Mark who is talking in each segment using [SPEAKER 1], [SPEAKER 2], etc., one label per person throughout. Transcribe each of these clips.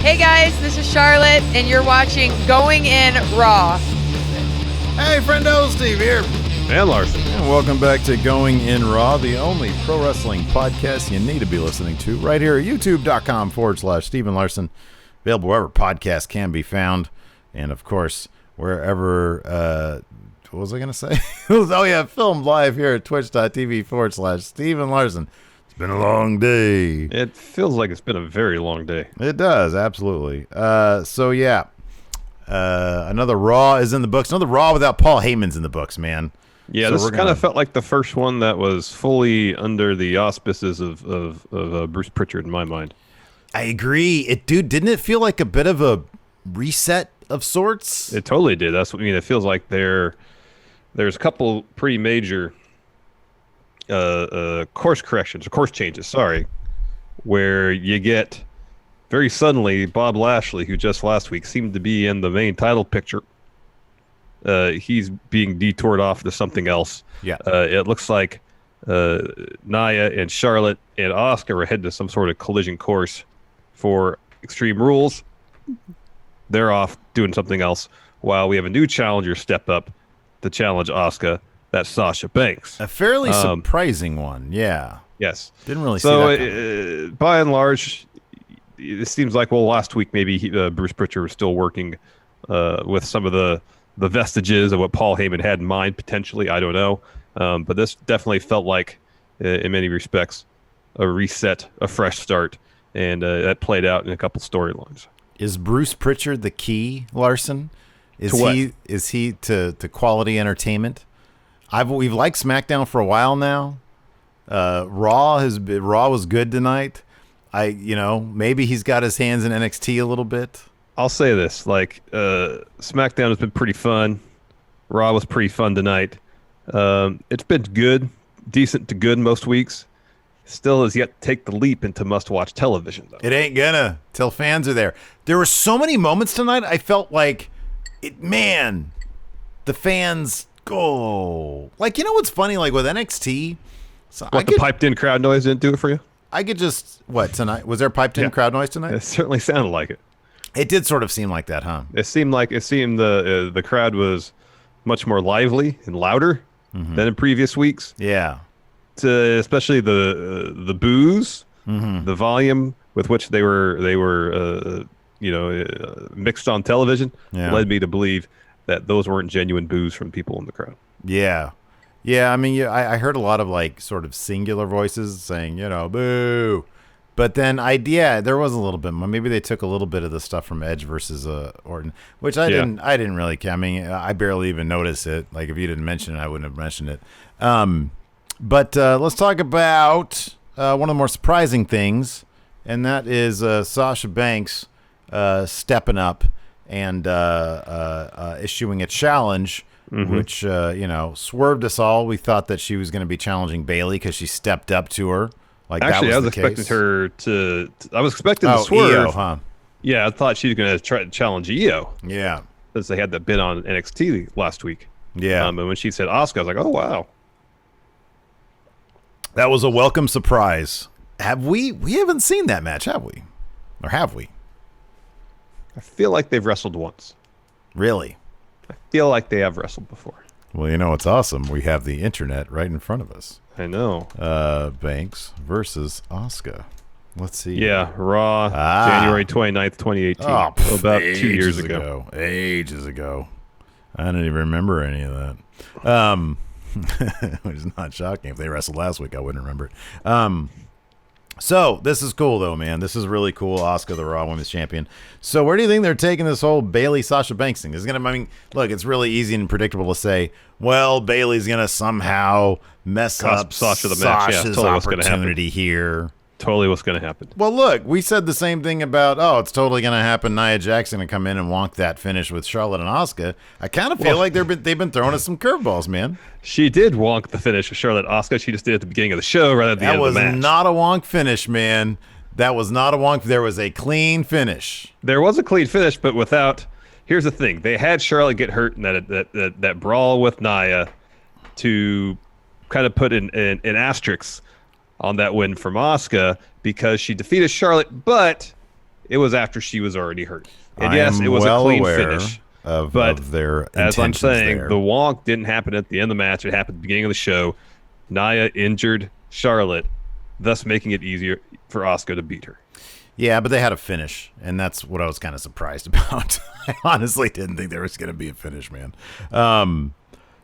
[SPEAKER 1] Hey guys, this is Charlotte, and you're watching Going In Raw.
[SPEAKER 2] Hey, friendo, Steve here.
[SPEAKER 3] And Larson.
[SPEAKER 2] And welcome back to Going In Raw, the only pro wrestling podcast you need to be listening to right here at youtube.com/Steven Larson. Available wherever podcasts can be found. And, of course, wherever, what was I going to say? Filmed live here at twitch.tv/Steven Larson. It's been a long day.
[SPEAKER 3] It feels like it's been a very long day.
[SPEAKER 2] It does, absolutely. Another Raw is in the books. Another Raw without Paul Heyman's in the books, man.
[SPEAKER 3] Yeah, so this kind of felt like the first one that was fully under the auspices of Bruce Pritchard in my mind.
[SPEAKER 2] I agree. Didn't it feel like a bit of a reset of sorts?
[SPEAKER 3] It totally did. That's what I mean. It feels like there's a couple pretty major course changes, where you get very suddenly Bob Lashley, who just last week seemed to be in the main title picture. He's being detoured off to something else.
[SPEAKER 2] Yeah.
[SPEAKER 3] It looks like Nia and Charlotte and Asuka are headed to some sort of collision course for Extreme Rules. They're off doing something else while we have a new challenger step up to challenge Asuka. That's Sasha Banks.
[SPEAKER 2] A fairly surprising one, yeah.
[SPEAKER 3] Yes.
[SPEAKER 2] Didn't really see that
[SPEAKER 3] coming. By and large, it seems like, last week maybe Bruce Pritchard was still working with some of the vestiges of what Paul Heyman had in mind, potentially. I don't know. But this definitely felt like, in many respects, a reset, a fresh start. And that played out in a couple storylines.
[SPEAKER 2] Is Bruce Pritchard the key, Larson? Is he to quality entertainment? We've liked SmackDown for a while now. Raw was good tonight. Maybe he's got his hands in NXT a little bit.
[SPEAKER 3] I'll say this, SmackDown has been pretty fun. Raw was pretty fun tonight. It's been good, decent to good most weeks. Still has yet to take the leap into must-watch television, though.
[SPEAKER 2] It ain't gonna till fans are there. There were so many moments tonight. I felt like, the fans go. What's funny? With NXT,
[SPEAKER 3] the piped-in crowd noise didn't do it for you?
[SPEAKER 2] I could just tonight? Was there piped-in crowd noise tonight?
[SPEAKER 3] It certainly sounded like it.
[SPEAKER 2] It did sort of seem like that, huh?
[SPEAKER 3] It seemed the crowd was much more lively and louder than in previous weeks.
[SPEAKER 2] Yeah.
[SPEAKER 3] Especially the boos, the volume with which they were mixed on television led me to believe that those weren't genuine boos from people in the crowd.
[SPEAKER 2] Yeah. Yeah, I mean, I heard a lot of sort of singular voices saying, boo. But then there was a little bit more. Maybe they took a little bit of the stuff from Edge versus Orton, which I didn't really care. I mean, I barely even noticed it. If you didn't mention it, I wouldn't have mentioned it. But let's talk about one of the more surprising things, and that is Sasha Banks stepping up and issuing a challenge, which swerved us all. We thought that she was going to be challenging Bayley because she stepped up to her.
[SPEAKER 3] Actually, I was expecting her to. I was expecting the swerve.
[SPEAKER 2] Io, huh?
[SPEAKER 3] Yeah, I thought she was going to try to challenge Io.
[SPEAKER 2] Yeah,
[SPEAKER 3] because they had that bit on NXT last week.
[SPEAKER 2] Yeah,
[SPEAKER 3] and when she said Asuka, I was like, oh wow.
[SPEAKER 2] That was a welcome surprise. We haven't seen that match, have we? Or have we?
[SPEAKER 3] I feel like they've wrestled once.
[SPEAKER 2] Really?
[SPEAKER 3] I feel like they have wrestled before.
[SPEAKER 2] Well, it's awesome. We have the internet right in front of us.
[SPEAKER 3] I know.
[SPEAKER 2] Banks versus Asuka. Let's see.
[SPEAKER 3] Yeah, Raw, January 29th, 2018.
[SPEAKER 2] Oh,
[SPEAKER 3] about 2 years ago.
[SPEAKER 2] Ages ago. I don't even remember any of that. Which is not shocking. If they wrestled last week, I wouldn't remember it. So this is cool, though, man. This is really cool. Asuka, the Raw Women's Champion. So where do you think they're taking this whole Bayley Sasha Banks thing? Look, it's really easy and predictable to say, well, Bayley's gonna somehow mess up
[SPEAKER 3] Sasha the match.
[SPEAKER 2] Sasha's opportunity here.
[SPEAKER 3] Totally what's going to happen.
[SPEAKER 2] Well, look, we said the same thing about, it's totally going to happen. Nia Jackson to come in and wonk that finish with Charlotte and Asuka. I kind of feel like they've been throwing us some curveballs, man.
[SPEAKER 3] She did wonk the finish with Charlotte and Asuka. She just did it at the beginning of the show rather than the end of the match.
[SPEAKER 2] That was not a wonk finish, man. That was not a wonk. There was a clean finish.
[SPEAKER 3] There was a clean finish, but without... Here's the thing. They had Charlotte get hurt in that brawl with Nia to kind of put an asterisk on that win from Asuka because she defeated Charlotte, but it was after she was already hurt. And
[SPEAKER 2] I
[SPEAKER 3] yes,
[SPEAKER 2] am
[SPEAKER 3] it was
[SPEAKER 2] well
[SPEAKER 3] a clean
[SPEAKER 2] aware
[SPEAKER 3] finish.
[SPEAKER 2] of their
[SPEAKER 3] As I'm
[SPEAKER 2] intentions
[SPEAKER 3] saying,
[SPEAKER 2] there.
[SPEAKER 3] the wonk didn't happen at the end of the match. It happened at the beginning of the show. Nia injured Charlotte, thus making it easier for Asuka to beat her.
[SPEAKER 2] Yeah, but they had a finish, and that's what I was kind of surprised about. I honestly didn't think there was going to be a finish, man.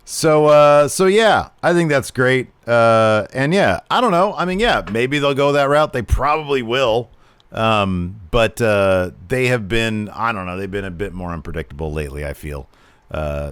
[SPEAKER 2] So yeah, I think that's great. And yeah, I don't know. I mean, yeah, maybe they'll go that route. They probably will. But they have been, I don't know, they've been a bit more unpredictable lately, I feel.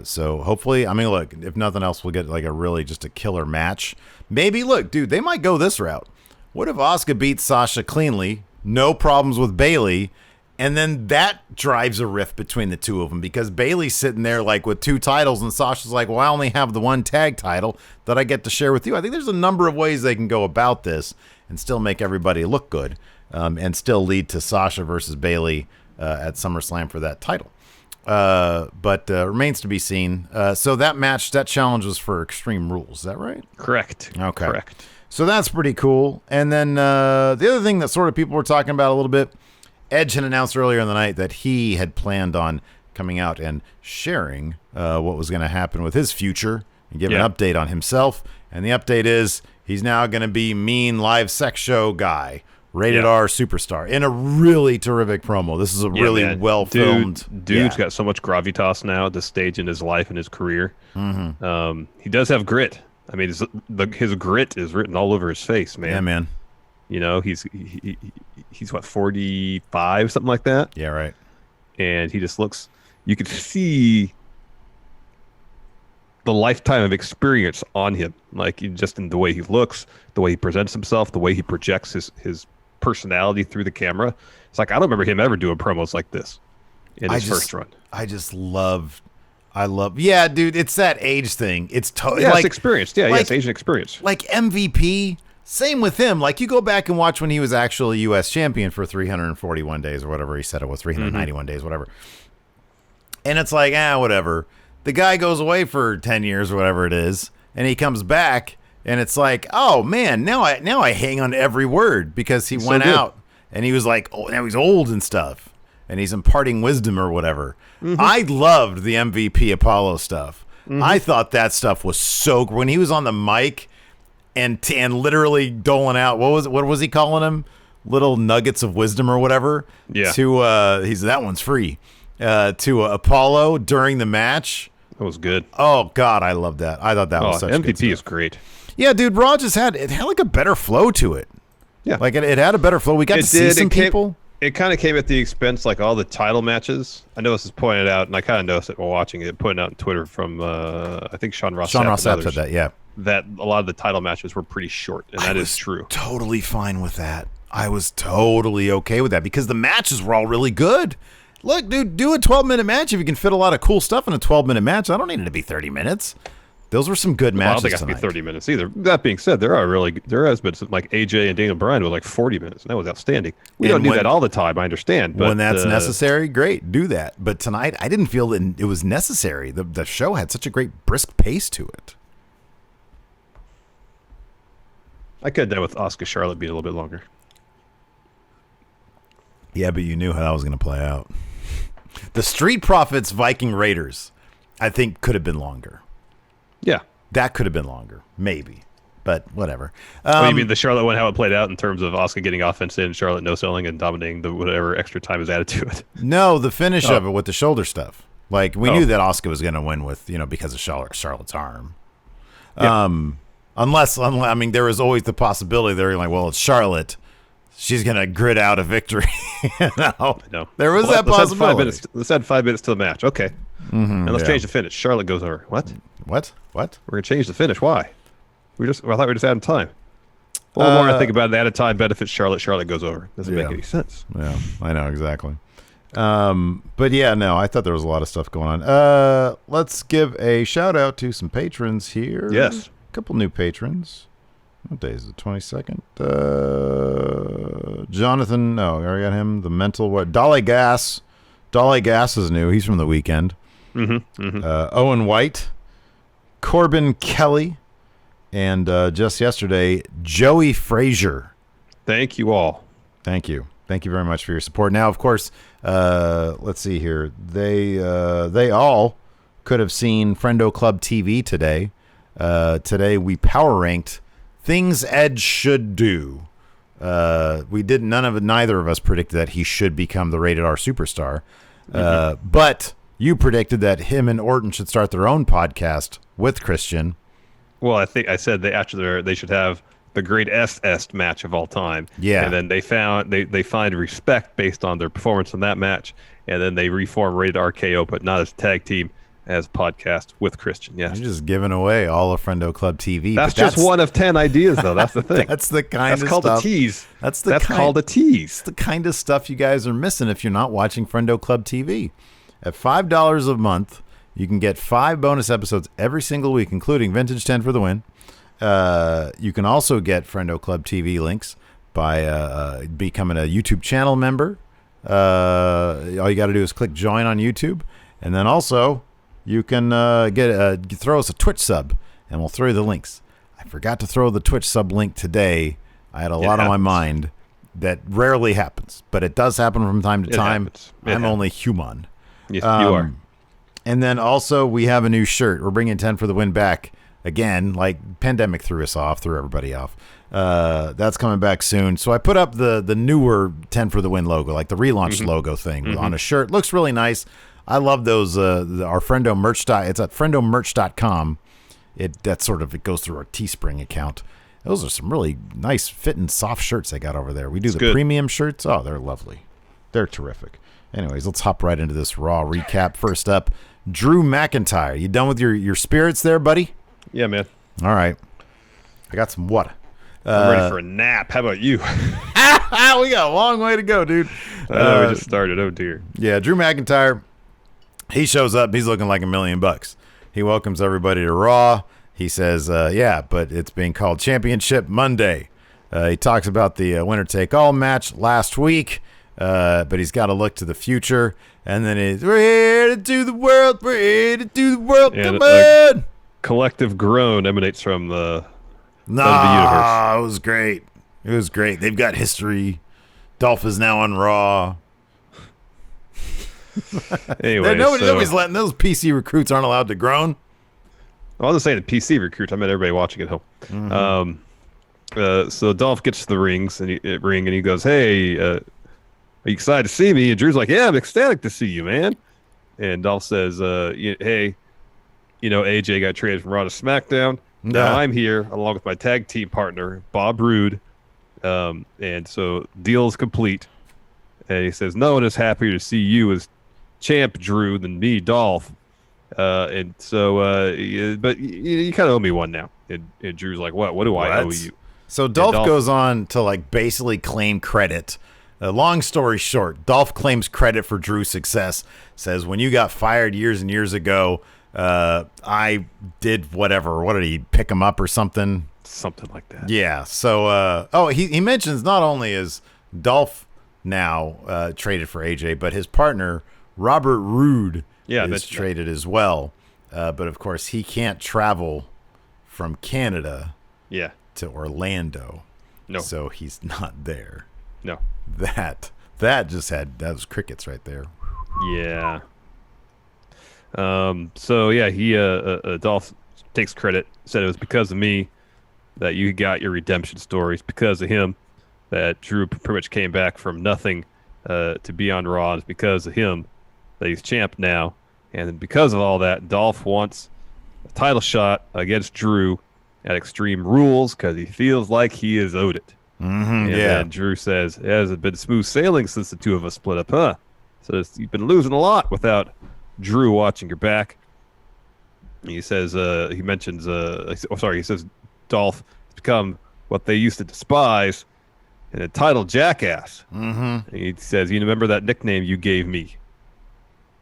[SPEAKER 2] So hopefully, I mean, look, if nothing else, we'll get like just a killer match. Maybe, look, dude, they might go this route. What if Asuka beats Sasha cleanly, no problems with Bayley, and then that drives a rift between the two of them because Bayley's sitting there like with 2 titles and Sasha's like, well, I only have the 1 tag title that I get to share with you. I think there's a number of ways they can go about this and still make everybody look good, and still lead to Sasha versus Bayley at SummerSlam for that title. But remains to be seen. So that challenge was for Extreme Rules. Is that right?
[SPEAKER 3] Correct.
[SPEAKER 2] Okay.
[SPEAKER 3] Correct.
[SPEAKER 2] So that's pretty cool. And then the other thing that sort of people were talking about a little bit, Edge had announced earlier in the night that he had planned on coming out and sharing what was going to happen with his future and give an update on himself. And the update is he's now going to be mean live sex show guy, rated R superstar, in a really terrific promo. This is a really well-filmed.
[SPEAKER 3] Dude's got so much gravitas now at this stage in his life and his career.
[SPEAKER 2] Mm-hmm.
[SPEAKER 3] He does have grit. I mean, his grit is written all over his face, man.
[SPEAKER 2] Yeah, man.
[SPEAKER 3] You know, he's what, 45, something like that?
[SPEAKER 2] Yeah, right.
[SPEAKER 3] And he just looks, you could see the lifetime of experience on him, like just in the way he looks, the way he presents himself, the way he projects his personality through the camera. It's like, I don't remember him ever doing promos like this in his first run.
[SPEAKER 2] Yeah, dude, it's that age thing. It's totally
[SPEAKER 3] it's experience. Yeah, it's Asian experience.
[SPEAKER 2] Like MVP, same with him. Like, you go back and watch when he was actually U.S. champion for 341 days or whatever he said it was, 391 days, whatever. And it's like, whatever. The guy goes away for 10 years or whatever it is, and he comes back, and it's like, oh, man, now I hang on every word because he went out, and he was like, oh, now he's old and stuff, and he's imparting wisdom or whatever. I loved the MVP Apollo stuff. I thought that stuff was so – when he was on the mic – and literally doling out, what was he calling him? Little nuggets of wisdom or whatever.
[SPEAKER 3] Yeah.
[SPEAKER 2] To that one's free. To Apollo during the match.
[SPEAKER 3] That was good.
[SPEAKER 2] Oh God, I love that. I thought that was such
[SPEAKER 3] MVP
[SPEAKER 2] good stuff.
[SPEAKER 3] is great.
[SPEAKER 2] Yeah, dude, Raw just had like a better flow to it.
[SPEAKER 3] Yeah,
[SPEAKER 2] like it had a better flow. We got to see some people.
[SPEAKER 3] It kind of came at the expense, like all the title matches. I know this is pointed out, and I kind of noticed it while watching it, pointed out on Twitter from I think Sean Ross.
[SPEAKER 2] Sean Ross Sapp said that. Yeah.
[SPEAKER 3] That a lot of the title matches were pretty short, and that is true.
[SPEAKER 2] Totally fine with that. I was totally okay with that because the matches were all really good. Look, dude, do a 12-minute match if you can fit a lot of cool stuff in a 12-minute match. I don't need it to be 30 minutes. Those were some good matches.
[SPEAKER 3] I don't think it has to be 30 minutes either. That being said, there has been some, like AJ and Daniel Bryan with like 40 minutes, and that was outstanding. We don't do that all the time, I understand. But
[SPEAKER 2] when that's necessary, great, do that. But tonight, I didn't feel that it was necessary. The show had such a great brisk pace to it.
[SPEAKER 3] I could have done with Asuka Charlotte being a little bit longer.
[SPEAKER 2] Yeah, but you knew how that was going to play out. The Street Profits Viking Raiders, I think, could have been longer.
[SPEAKER 3] Yeah.
[SPEAKER 2] That could have been longer, maybe. But whatever.
[SPEAKER 3] You mean the Charlotte one, how it played out in terms of Asuka getting offense in, Charlotte no-selling, and dominating the whatever extra time is added to it?
[SPEAKER 2] No, the finish of it with the shoulder stuff. Like, we knew that Asuka was going to win with, because of Charlotte's arm. Yeah. Unless, I mean, there was always the possibility they're like, well, it's Charlotte. She's going to grit out a victory. No. There was that possibility.
[SPEAKER 3] Let's add 5 minutes to the match. Okay. And let's change the finish. Charlotte goes over. What?
[SPEAKER 2] We're
[SPEAKER 3] going to change the finish. Why? I thought we were just adding time. Well, the more I think about it, added time benefits Charlotte. Charlotte goes over. Doesn't make any sense.
[SPEAKER 2] Yeah, I know, exactly. But yeah, no, I thought there was a lot of stuff going on. Let's give a shout out to some patrons here.
[SPEAKER 3] Yes.
[SPEAKER 2] A couple new patrons. What day is it? 22nd? Jonathan, no, I already got him. The mental, what? Dolly Gas. Dolly Gas is new. He's from the weekend. Owen White. Corbin Kelly. And just yesterday, Joey Frazier.
[SPEAKER 3] Thank you all.
[SPEAKER 2] Thank you. Thank you very much for your support. Now, of course, let's see here. They all could have seen Friendo Club TV today. Today we power ranked things Edge should do. We did neither of us predicted that he should become the rated R superstar. But you predicted that him and Orton should start their own podcast with Christian.
[SPEAKER 3] Well, I think I said they should have the great est match of all time.
[SPEAKER 2] Yeah.
[SPEAKER 3] And then they find respect based on their performance in that match, and then they reform Rated RKO, but not as a tag team, as podcast with Christian. Yes.
[SPEAKER 2] You're just giving away all of Friendo Club TV.
[SPEAKER 3] That's just one of 10 ideas, though. That's the thing.
[SPEAKER 2] That's the kind of
[SPEAKER 3] called
[SPEAKER 2] stuff.
[SPEAKER 3] A tease.
[SPEAKER 2] That's
[SPEAKER 3] called a tease.
[SPEAKER 2] It's the kind of stuff you guys are missing if you're not watching Friendo Club TV. At $5 a month, you can get 5 bonus episodes every single week, including Vintage 10 for the win. You can also get Friendo Club TV links by becoming a YouTube channel member. All you got to do is click join on YouTube, and then also you can throw us a Twitch sub, and we'll throw you the links. I forgot to throw the Twitch sub link today. I had a lot on my mind. That rarely happens, but it does happen from time to time. I'm only human.
[SPEAKER 3] Yes, you are.
[SPEAKER 2] And then also we have a new shirt. We're bringing 10 for the win back again. Like pandemic threw everybody off. That's coming back soon. So I put up the newer 10 for the win logo, like the relaunched logo thing on a shirt. Looks really nice. I love those. Our Friendo merch. It's at friendomerch.com. It goes through our Teespring account. Those are some really nice fitting soft shirts they got over there. We do the premium shirts. Oh, they're lovely. They're terrific. Anyways, let's hop right into this Raw recap. First up, Drew McIntyre. You done with your spirits there, buddy?
[SPEAKER 3] Yeah, man.
[SPEAKER 2] All right. I got some water.
[SPEAKER 3] I'm ready for a nap. How about you?
[SPEAKER 2] We got a long way to go, dude.
[SPEAKER 3] I know we just started. Oh, dear.
[SPEAKER 2] Yeah, Drew McIntyre, he shows up. He's looking like $1 million. He welcomes everybody to Raw. He says, but it's being called Championship Monday. He talks about the winner-take-all match last week, but he's got to look to the future. And then we're here to do the world. We're here to do the world.
[SPEAKER 3] And
[SPEAKER 2] come on.
[SPEAKER 3] Collective groan emanates from the universe.
[SPEAKER 2] It was great. It was great. They've got history. Dolph is now on Raw.
[SPEAKER 3] Anyway,
[SPEAKER 2] nobody's letting those PC recruits aren't allowed to groan.
[SPEAKER 3] I wasn't saying the PC recruits. I meant everybody watching at home. So Dolph gets to the ring and he goes, "Hey, are you excited to see me?" And Drew's like, "Yeah, I'm ecstatic to see you, man." And Dolph says, "Hey, AJ got traded from Raw to SmackDown. Now I'm here along with my tag team partner, Bob Roode. And so deal is complete." And he says, "No one is happier to see you as champ, Drew, than me, Dolph. And so, but you kind of owe me one now." And Drew's like, "What? What do I owe you?"
[SPEAKER 2] So Dolph goes on to basically claim credit. Long story short, Dolph claims credit for Drew's success. Says, when you got fired years and years ago, I did whatever. What did he pick him up or something?
[SPEAKER 3] Something like that.
[SPEAKER 2] Yeah. So, he mentions not only is Dolph now traded for AJ, but his partner Robert Roode is traded as well. But of course, he can't travel from Canada to Orlando. No. So he's not there.
[SPEAKER 3] No.
[SPEAKER 2] That was crickets right there.
[SPEAKER 3] Yeah. He Dolph takes credit. Said it was because of me that you got your redemption stories. Because of him that Drew pretty much came back from nothing to be on Raw. It's because of him that he's champ now. And because of all that, Dolph wants a title shot against Drew at Extreme Rules because he feels like he is owed it. And then Drew says, "It hasn't been smooth sailing since the two of us split up, huh? So you've been losing a lot without Drew watching your back." He says, he says Dolph has become what they used to despise, an entitled jackass. Mm-hmm. He says, "You remember that nickname you gave me?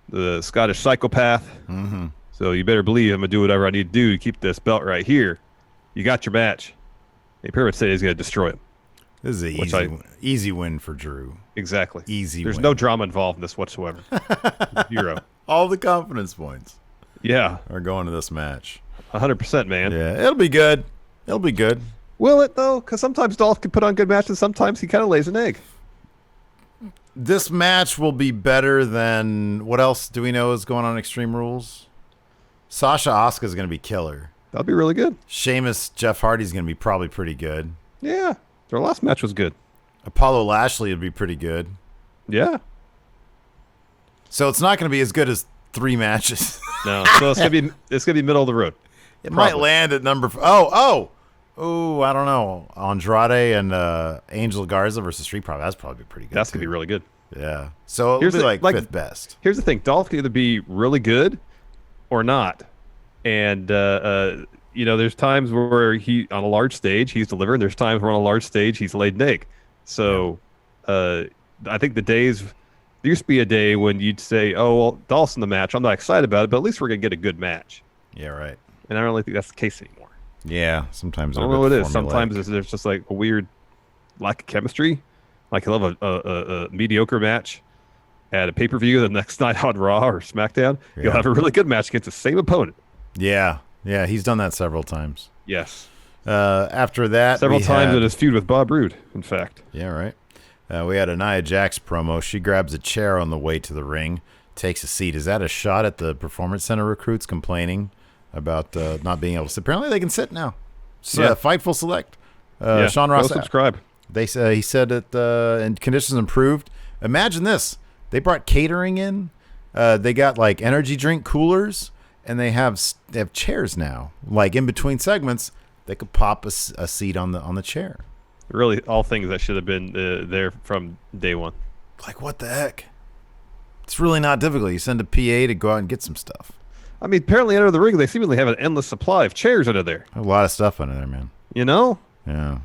[SPEAKER 3] The Scottish psychopath? Mm-hmm. So you better believe I'm going to do whatever I need to do to keep this belt right here. You got your match." He pretty much said he's going to destroy him.
[SPEAKER 2] This is an easy win for Drew.
[SPEAKER 3] Exactly.
[SPEAKER 2] There's
[SPEAKER 3] no drama involved in this whatsoever. Zero.
[SPEAKER 2] All the confidence points.
[SPEAKER 3] Yeah.
[SPEAKER 2] Are going to this match.
[SPEAKER 3] 100%, man.
[SPEAKER 2] Yeah, it'll be good. It'll be good.
[SPEAKER 3] Will it, though? Because sometimes Dolph can put on good matches. Sometimes he kind of lays an egg.
[SPEAKER 2] This match will be better than what else do we know is going on Extreme Rules? Sasha Asuka is going to be killer.
[SPEAKER 3] That'll be really good.
[SPEAKER 2] Sheamus Jeff Hardy's going to be probably pretty good.
[SPEAKER 3] Yeah, their last match was good.
[SPEAKER 2] Apollo Lashley would be pretty good.
[SPEAKER 3] Yeah.
[SPEAKER 2] So it's not going to be as good as 3 matches.
[SPEAKER 3] No, so it's gonna be middle of the road.
[SPEAKER 2] It might land at number. Oh, I don't know. Andrade and Angel Garza versus Street Profits. That's probably pretty good.
[SPEAKER 3] That's gonna be really good.
[SPEAKER 2] Yeah. So it'll be like 5th best.
[SPEAKER 3] Here's the thing: Dolph can either be really good or not, and there's times where he on a large stage he's delivering. There's times where on a large stage he's laid an egg. So I think the days. There used to be a day when you'd say, "Oh, well, Dolph's in the match. I'm not excited about it, but at least we're gonna get a good match."
[SPEAKER 2] Yeah, right.
[SPEAKER 3] And I don't really think that's the case anymore.
[SPEAKER 2] Yeah, sometimes
[SPEAKER 3] I don't know what it is. Sometimes there's just like a weird lack of chemistry. Like you'll have a mediocre match at a pay-per-view the next night on Raw or SmackDown.
[SPEAKER 2] Yeah.
[SPEAKER 3] You'll have a really good match against the same opponent.
[SPEAKER 2] Yeah, he's done that several times.
[SPEAKER 3] Yes.
[SPEAKER 2] After that,
[SPEAKER 3] several times in his feud with Bob Roode, in fact.
[SPEAKER 2] Yeah, right. We had a Nia Jax promo. She grabs a chair on the way to the ring, takes a seat. Is that a shot at the Performance Center recruits complaining about not being able to sit? Apparently they can sit now. So, Fightful Select. Sean Ross.
[SPEAKER 3] Go subscribe.
[SPEAKER 2] He said that and conditions improved. Imagine this. They brought catering in. They got like energy drink coolers, and they have chairs now. Like in between segments, they could pop a seat on the chair.
[SPEAKER 3] Really, all things that should have been there from day one.
[SPEAKER 2] Like, what the heck? It's really not difficult. You send a PA to go out and get some stuff.
[SPEAKER 3] I mean, apparently under the ring, they seemingly have an endless supply of chairs under there.
[SPEAKER 2] A lot of stuff under there, man.
[SPEAKER 3] You know?
[SPEAKER 2] Yeah.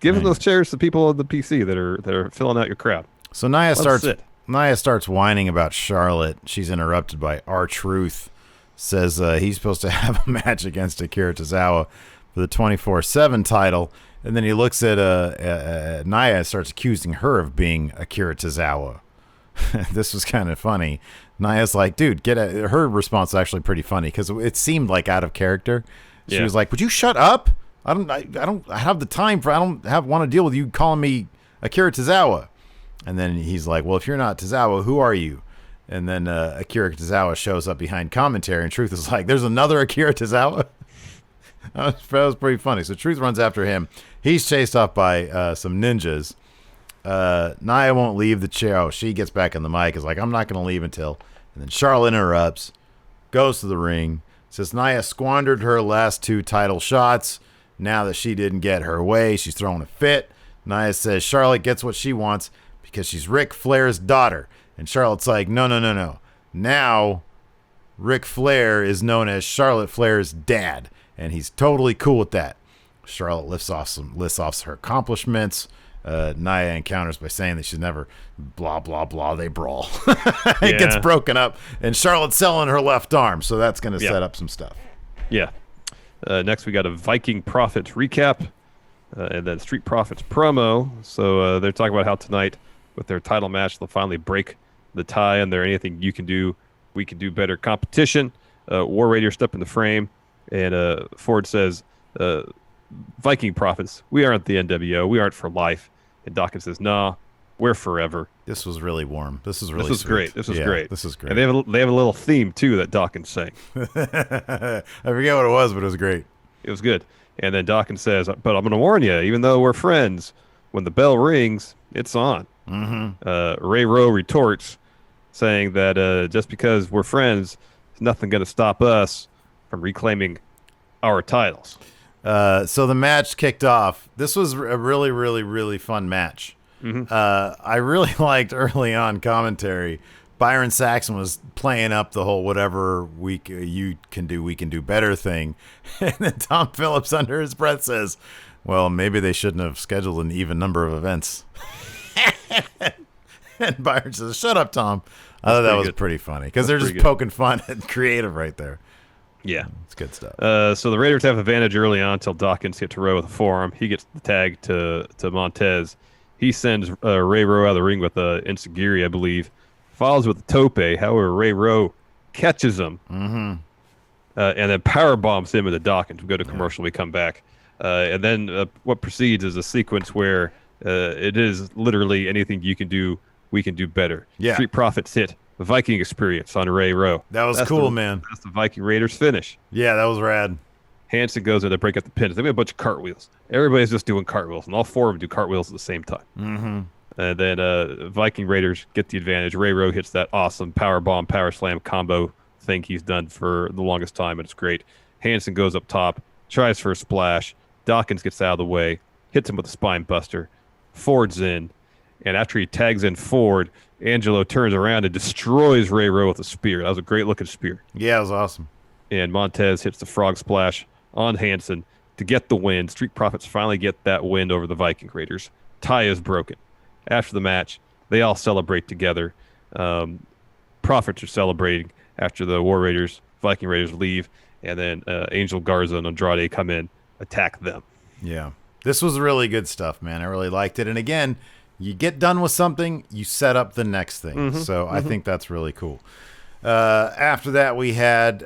[SPEAKER 3] Give those chairs to people on the PC that are filling out your crowd.
[SPEAKER 2] So Nia starts whining about Charlotte. She's interrupted by R-Truth. Says he's supposed to have a match against Akira Tozawa for the 24/7 title. And then he looks at Nia and starts accusing her of being Akira Tozawa. This was kind of funny. Nia's like, dude, get it. Her response is actually pretty funny because it seemed like out of character. She was like, would you shut up? I don't have the time want to deal with you calling me Akira Tozawa. And then he's like, well, if you're not Tozawa, who are you? And then Akira Tozawa shows up behind commentary, and Truth is like, there's another Akira Tozawa? That was pretty funny. So Truth runs after him. He's chased off by some ninjas. Nia won't leave the chair. Oh, she gets back in the mic. Is like, I'm not going to leave until. And then Charlotte interrupts, goes to the ring, says Nia squandered her last 2 title shots. Now that she didn't get her way, she's throwing a fit. Nia says Charlotte gets what she wants because she's Ric Flair's daughter. And Charlotte's like, no. Now Ric Flair is known as Charlotte Flair's dad. And he's totally cool with that. Charlotte lists off her accomplishments. Nia encounters by saying that she's never blah, blah, blah. They brawl. It gets broken up. And Charlotte's selling her left arm. So that's going to set up some stuff.
[SPEAKER 3] Yeah. Next, we got a Viking Profits recap. And then Street Profits promo. So they're talking about how tonight, with their title match, they'll finally break the tie. And there anything you can do, we can do better competition. War Raiders step in the frame. And Ford says, Viking Profits, we aren't the NWO. We aren't for life. And Dawkins says, nah, we're forever.
[SPEAKER 2] This was really warm. This was
[SPEAKER 3] great. This was great.
[SPEAKER 2] This is great.
[SPEAKER 3] And they have a little theme, too, that Dawkins sang.
[SPEAKER 2] I forget what it was, but it was great.
[SPEAKER 3] It was good. And then Dawkins says, but I'm going to warn you, even though we're friends, when the bell rings, it's on.
[SPEAKER 2] Mm-hmm.
[SPEAKER 3] Ray Rowe retorts, saying that just because we're friends, there's nothing going to stop us from reclaiming our titles.
[SPEAKER 2] So the match kicked off. This was a really, really, really fun match.
[SPEAKER 3] Mm-hmm.
[SPEAKER 2] I really liked early on commentary. Byron Saxon was playing up the whole whatever you can do, we can do better thing. And then Tom Phillips under his breath says, well, maybe they shouldn't have scheduled an even number of events. And Byron says, shut up, Tom. I thought that was pretty funny because they're just poking fun and creative right there.
[SPEAKER 3] Yeah.
[SPEAKER 2] It's good stuff.
[SPEAKER 3] So the Raiders have advantage early on until Dawkins hit Rowe with a forearm. He gets the tag to Montez. He sends Ray Rowe out of the ring with a Enziguri, I believe. Follows with a tope. However, Ray Rowe catches him.
[SPEAKER 2] Mm-hmm.
[SPEAKER 3] And then power bombs him into Dawkins. We go to commercial. We come back. And then what proceeds is a sequence where it is literally anything you can do, we can do better.
[SPEAKER 2] Yeah.
[SPEAKER 3] Street Profits hit the Viking Experience on Ray Rowe.
[SPEAKER 2] That was cool, man.
[SPEAKER 3] That's the Viking Raiders finish.
[SPEAKER 2] Yeah, that was rad.
[SPEAKER 3] Hanson goes in to break up the pins. They made a bunch of cartwheels. Everybody's just doing cartwheels, and all four of them do cartwheels at the same time.
[SPEAKER 2] Mm-hmm.
[SPEAKER 3] And then Viking Raiders get the advantage. Ray Rowe hits that awesome power bomb, power slam combo thing he's done for the longest time, and it's great. Hanson goes up top, tries for a splash. Dawkins gets out of the way, hits him with a spine buster. Ford's in, and after he tags in Ford, Angelo turns around and destroys Ray Rowe with a spear. That was a great-looking spear.
[SPEAKER 2] Yeah, it was awesome.
[SPEAKER 3] And Montez hits the frog splash on Hanson to get the win. Street Profits finally get that win over the Viking Raiders. Tie is broken. After the match, they all celebrate together. Profits are celebrating after the Viking Raiders leave, and then Angel Garza and Andrade come in, attack them.
[SPEAKER 2] Yeah. This was really good stuff, man. I really liked it. And again, you get done with something, you set up the next thing. So I think that's really cool. After that, we had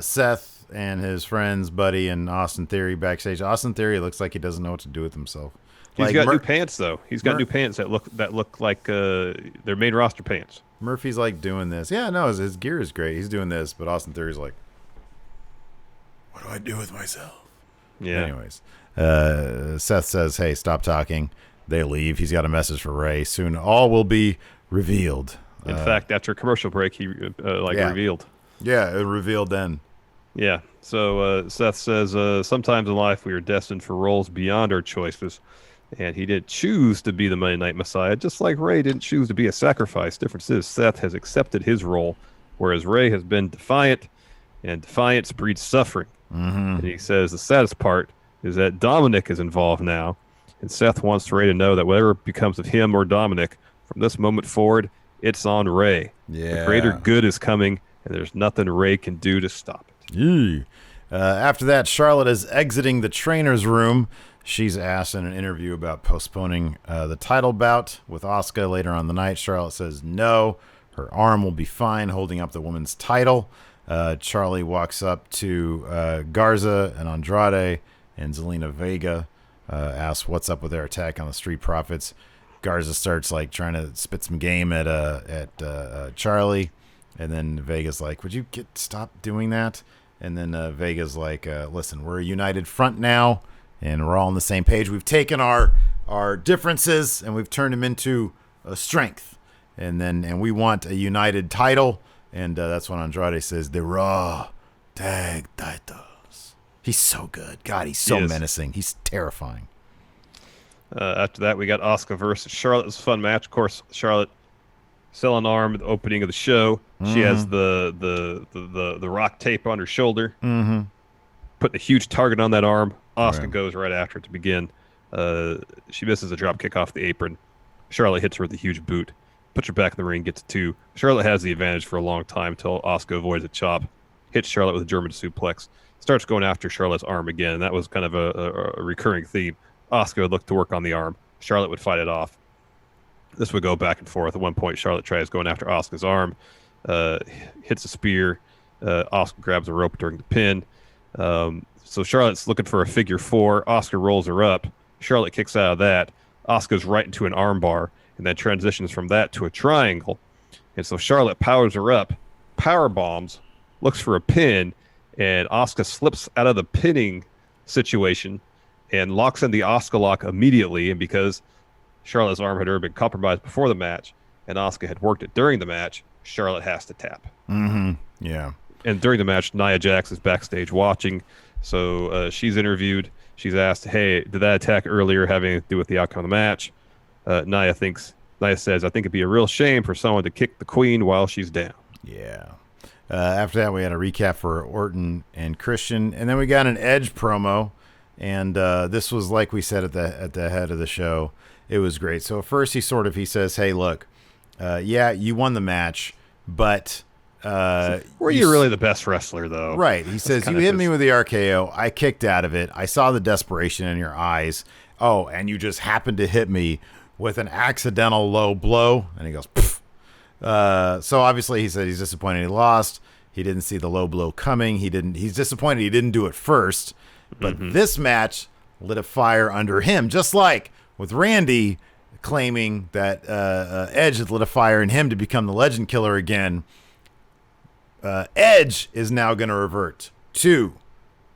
[SPEAKER 2] Seth and his friends, Buddy, and Austin Theory backstage. Austin Theory looks like he doesn't know what to do with himself.
[SPEAKER 3] He's got new pants, though. He's got new pants that look like their main roster pants.
[SPEAKER 2] Murphy's like doing this. Yeah, no, his gear is great. He's doing this, but Austin Theory's like, what do I do with myself?
[SPEAKER 3] Yeah.
[SPEAKER 2] Anyways, Seth says, hey, stop talking. They leave. He's got a message for Ray. Soon all will be revealed.
[SPEAKER 3] In fact, after a commercial break, he revealed.
[SPEAKER 2] Yeah, it revealed then.
[SPEAKER 3] Yeah. So Seth says, sometimes in life we are destined for roles beyond our choices. And he didn't choose to be the Monday Night Messiah, just like Ray didn't choose to be a sacrifice. Difference is Seth has accepted his role, whereas Ray has been defiant, and defiance breeds suffering. And he says the saddest part is that Dominic is involved now, and Seth wants Ray to know that whatever becomes of him or Dominic, from this moment forward, it's on Ray.
[SPEAKER 2] Yeah.
[SPEAKER 3] The greater good is coming, and there's nothing Ray can do to stop it.
[SPEAKER 2] After that, Charlotte is exiting the trainer's room. She's asked in an interview about postponing the title bout with Asuka later on the night. Charlotte says no. Her arm will be fine holding up the women's title. Charlie walks up to Garza and Andrade, and Zelina Vega asks what's up with their attack on the Street Profits. Garza starts like trying to spit some game at Charlie, and then Vega's like, would you stop doing that? And then Vega's like, listen, we're a united front now, and we're all on the same page. We've taken our differences and we've turned them into a strength, and we want a united title. And that's when Andrade says the Raw Tag Titles. He's so good. God, he's so menacing. He's terrifying.
[SPEAKER 3] After that, we got Asuka versus Charlotte. It was a fun match. Of course, Charlotte selling arm at the opening of the show. She has the rock tape on her shoulder, putting a huge target on that arm. Asuka goes right after it to begin. She misses a drop kick off the apron. Charlotte hits her with a huge boot, puts her back in the ring, gets a 2. Charlotte has the advantage for a long time until Asuka avoids a chop, hits Charlotte with a German suplex, starts going after Charlotte's arm again. That was kind of a recurring theme. Asuka would look to work on the arm. Charlotte would fight it off. This would go back and forth. At one point, Charlotte tries going after Asuka's arm, hits a spear. Asuka grabs a rope during the pin. So Charlotte's looking for a figure 4. Asuka rolls her up. Charlotte kicks out of that. Asuka's right into an arm bar, and then transitions from that to a triangle. And so Charlotte powers her up, power bombs, looks for a pin, and Asuka slips out of the pinning situation and locks in the Asuka lock immediately. And because Charlotte's arm had already been compromised before the match, and Asuka had worked it during the match, Charlotte has to tap.
[SPEAKER 2] Yeah.
[SPEAKER 3] And during the match, Nia Jax is backstage watching. So she's interviewed. She's asked, hey, did that attack earlier have anything to do with the outcome of the match? Nia says, I think it'd be a real shame for someone to kick the queen while she's down.
[SPEAKER 2] Yeah. After that, we had a recap for Orton and Christian, and then we got an Edge promo. And this was, like we said at the head of the show, it was great. So first he says, hey, look, you won the match, but
[SPEAKER 3] were you really the best wrestler, though?
[SPEAKER 2] Right. He says, you hit me with the RKO. I kicked out of it. I saw the desperation in your eyes. Oh, and you just happened to hit me with an accidental low blow. And he goes, pff. So obviously he said he's disappointed he lost. He didn't see the low blow coming. He's disappointed he didn't do it first. But this match lit a fire under him, just like with Randy. claiming that Edge has lit a fire in him to become the Legend Killer again. Edge is now going to revert to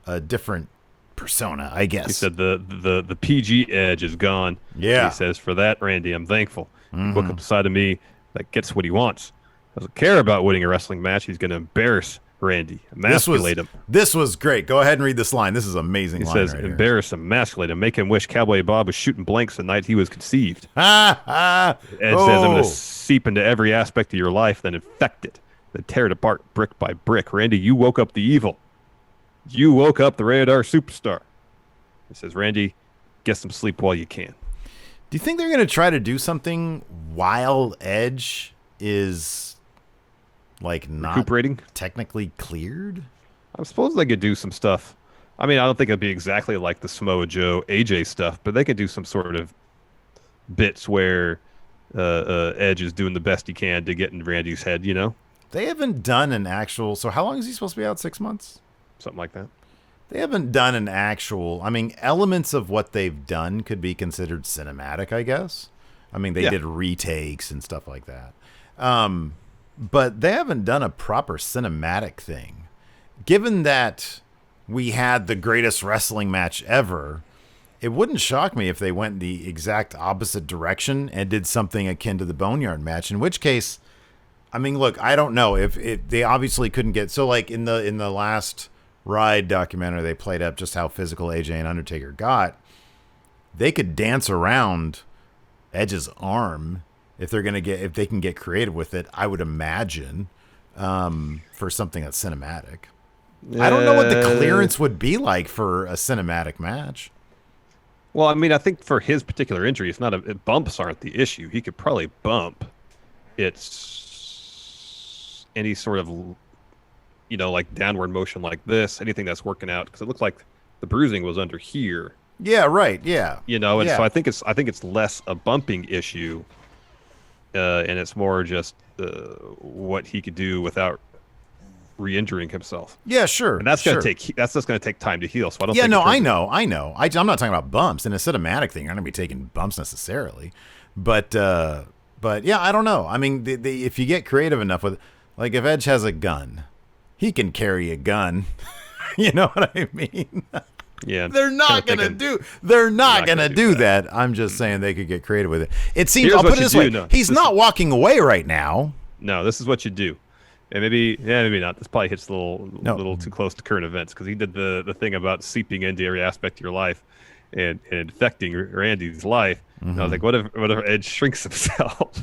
[SPEAKER 2] a different persona, I guess.
[SPEAKER 3] He said the PG Edge is gone.
[SPEAKER 2] Yeah.
[SPEAKER 3] He says, for that, Randy, I'm thankful. Look up the side of me that gets what he wants. Doesn't care about winning a wrestling match. He's going to embarrass Randy, emasculate him.
[SPEAKER 2] This was great. Go ahead and read this line. This is an amazing
[SPEAKER 3] He
[SPEAKER 2] line.
[SPEAKER 3] says,
[SPEAKER 2] right here.
[SPEAKER 3] embarrass him, emasculate him, make him wish Cowboy Bob was shooting blanks the night he was conceived.
[SPEAKER 2] Edge
[SPEAKER 3] Edge says, I'm going to seep into every aspect of your life, then infect it, then tear it apart brick by brick. Randy, you woke up the evil. You woke up the Radar Superstar. He says, Randy, get some sleep while you can.
[SPEAKER 2] Do you think they're going to try to do something while Edge is like not
[SPEAKER 3] Recuperating?
[SPEAKER 2] technically cleared?
[SPEAKER 3] I suppose they could do some stuff. I mean, I don't think it'd be exactly like the Samoa Joe AJ stuff, but they could do some sort of bits where Edge is doing the best he can to get in Randy's head, you know?
[SPEAKER 2] They haven't done an actual. So how long is he supposed to be out? 6 months?
[SPEAKER 3] Something like that.
[SPEAKER 2] They haven't done an actual. I mean, elements of what they've done could be considered cinematic, I guess. I mean, they did retakes and stuff like that. But they haven't done a proper cinematic thing. Given that we had the greatest wrestling match ever, it wouldn't shock me if they went the exact opposite direction and did something akin to the Boneyard match, in which case, I mean, look, I don't know if they obviously couldn't get. So like in the last Ride documentary, they played up just how physical AJ and Undertaker got. They could dance around Edge's arm if they can get creative with it. I would imagine for something that's cinematic. I don't know what the clearance would be like for a cinematic match.
[SPEAKER 3] Well, I mean, I think for his particular injury, it's not bumps aren't the issue. He could probably bump. It's any sort of, you know, like downward motion like this, anything that's working out, because it looked like the bruising was under here.
[SPEAKER 2] Yeah, right. Yeah.
[SPEAKER 3] You know, and so I think it's less a bumping issue, and it's more just what he could do without re-injuring himself.
[SPEAKER 2] Yeah, sure.
[SPEAKER 3] And that's just gonna take time to heal. So I don't.
[SPEAKER 2] Yeah, no, I know. I'm not talking about bumps in a cinematic thing. You're not gonna be taking bumps necessarily, but yeah, I don't know. I mean, if you get creative enough with, like, if Edge has a gun, he can carry a gun. You know what I mean?
[SPEAKER 3] Yeah,
[SPEAKER 2] they're not gonna do that. I'm just saying they could get creative with it. It seems. I'll put it this way: he's not walking away right now.
[SPEAKER 3] No, this is what you do. And maybe not. This probably hits a little too close to current events, because he did the thing about seeping into every aspect of your life and infecting Randy's life. Mm-hmm. And I was like, what if Edge shrinks himself?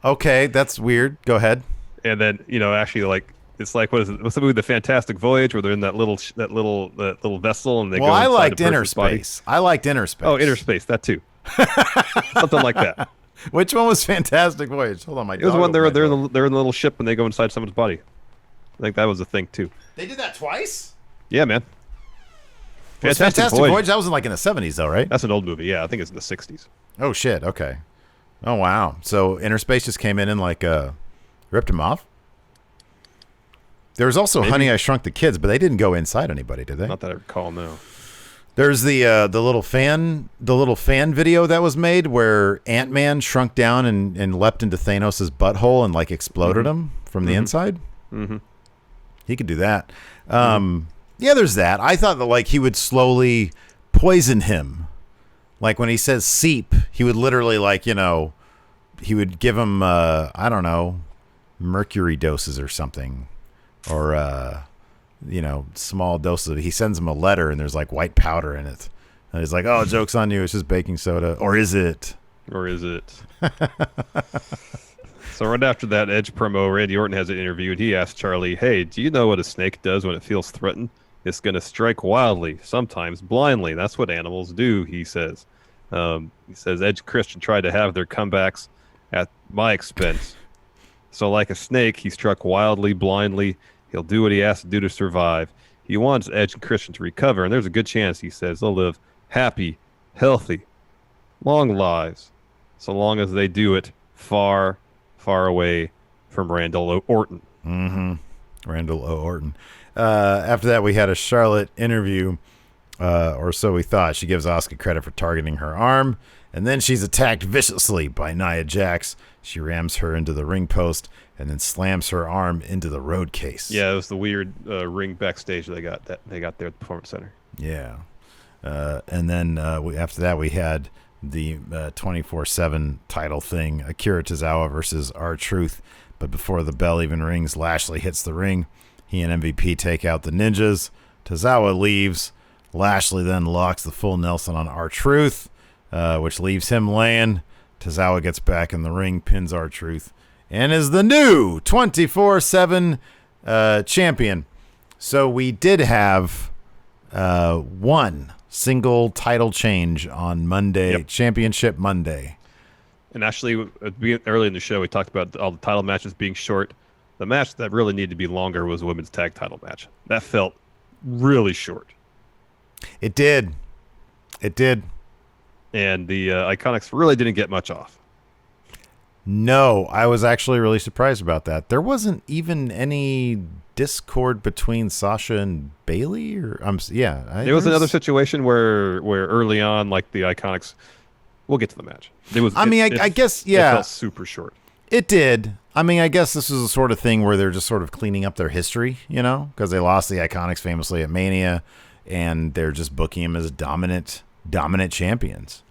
[SPEAKER 2] Okay, that's weird. Go ahead.
[SPEAKER 3] And then, you know, actually, like, it's like, what's the movie The Fantastic Voyage, where they're in that little vessel and they go inside
[SPEAKER 2] I liked
[SPEAKER 3] a
[SPEAKER 2] Inner
[SPEAKER 3] person's
[SPEAKER 2] Space. I liked Inner Space.
[SPEAKER 3] Oh, Inner Space, that too. Something like that.
[SPEAKER 2] Which one was Fantastic Voyage? Hold on, my.
[SPEAKER 3] It was the one they're in the little ship and they go inside someone's body. I think that was the thing too.
[SPEAKER 2] They did that twice?
[SPEAKER 3] Yeah, man.
[SPEAKER 2] Fantastic Voyage. That was in the 70s, though, right?
[SPEAKER 3] That's an old movie. Yeah, I think it's in the 60s.
[SPEAKER 2] Oh shit. Okay. Oh wow. So Inner Space just came in and like ripped him off. There was also Honey, I Shrunk the Kids, but they didn't go inside anybody, did they?
[SPEAKER 3] Not that I recall, no.
[SPEAKER 2] There's the little fan video that was made where Ant-Man shrunk down and leapt into Thanos' butthole and like exploded him from the inside.
[SPEAKER 3] Mm-hmm.
[SPEAKER 2] He could do that. Yeah, there's that. I thought that like he would slowly poison him. Like when he says seep, he would literally like, you know, he would give him I don't know, mercury doses or something, or you know, small doses. He sends him a letter and there's like white powder in it. And he's like, oh, joke's on you. It's just baking soda. Or is it?
[SPEAKER 3] Or is it? So right after that Edge promo, Randy Orton has an interview and he asks Charlie, hey, do you know what a snake does when it feels threatened? It's going to strike wildly, sometimes blindly. That's what animals do, he says. He says Edge and Christian tried to have their comebacks at my expense. So like a snake, he struck wildly, blindly. He'll do what he has to do to survive. He wants Edge and Christian to recover, and there's a good chance, he says, they'll live happy, healthy, long lives, so long as they do it far, far away from Randall Orton.
[SPEAKER 2] Mm-hmm. Randall Orton. After that, we had a Charlotte interview or so we thought. She gives Asuka credit for targeting her arm, and then she's attacked viciously by Nia Jax. She rams her into the ring post and then slams her arm into the road case.
[SPEAKER 3] Yeah, it was the weird ring backstage they got there at the Performance Center.
[SPEAKER 2] Yeah. And then after that, we had the 24/7 title thing, Akira Tozawa versus R-Truth. But before the bell even rings, Lashley hits the ring. He and MVP take out the ninjas. Tozawa leaves. Lashley then locks the full Nelson on R-Truth, which leaves him laying. Tozawa gets back in the ring, pins R-Truth, and is the new 24/7 champion. So we did have one single title change on Monday, Championship Monday.
[SPEAKER 3] And actually, early in the show, we talked about all the title matches being short. The match that really needed to be longer was a women's tag title match. That felt really short.
[SPEAKER 2] It did. It did.
[SPEAKER 3] And the Iconics really didn't get much off.
[SPEAKER 2] No, I was actually really surprised about that. There wasn't even any discord between Sasha and Bayley, or
[SPEAKER 3] There was another situation where early on, like the Iconics. We'll get to the match. I guess it felt super short.
[SPEAKER 2] It did. I mean, I guess this was the sort of thing where they're just sort of cleaning up their history, because they lost the Iconics famously at Mania, and they're just booking them as dominant champions.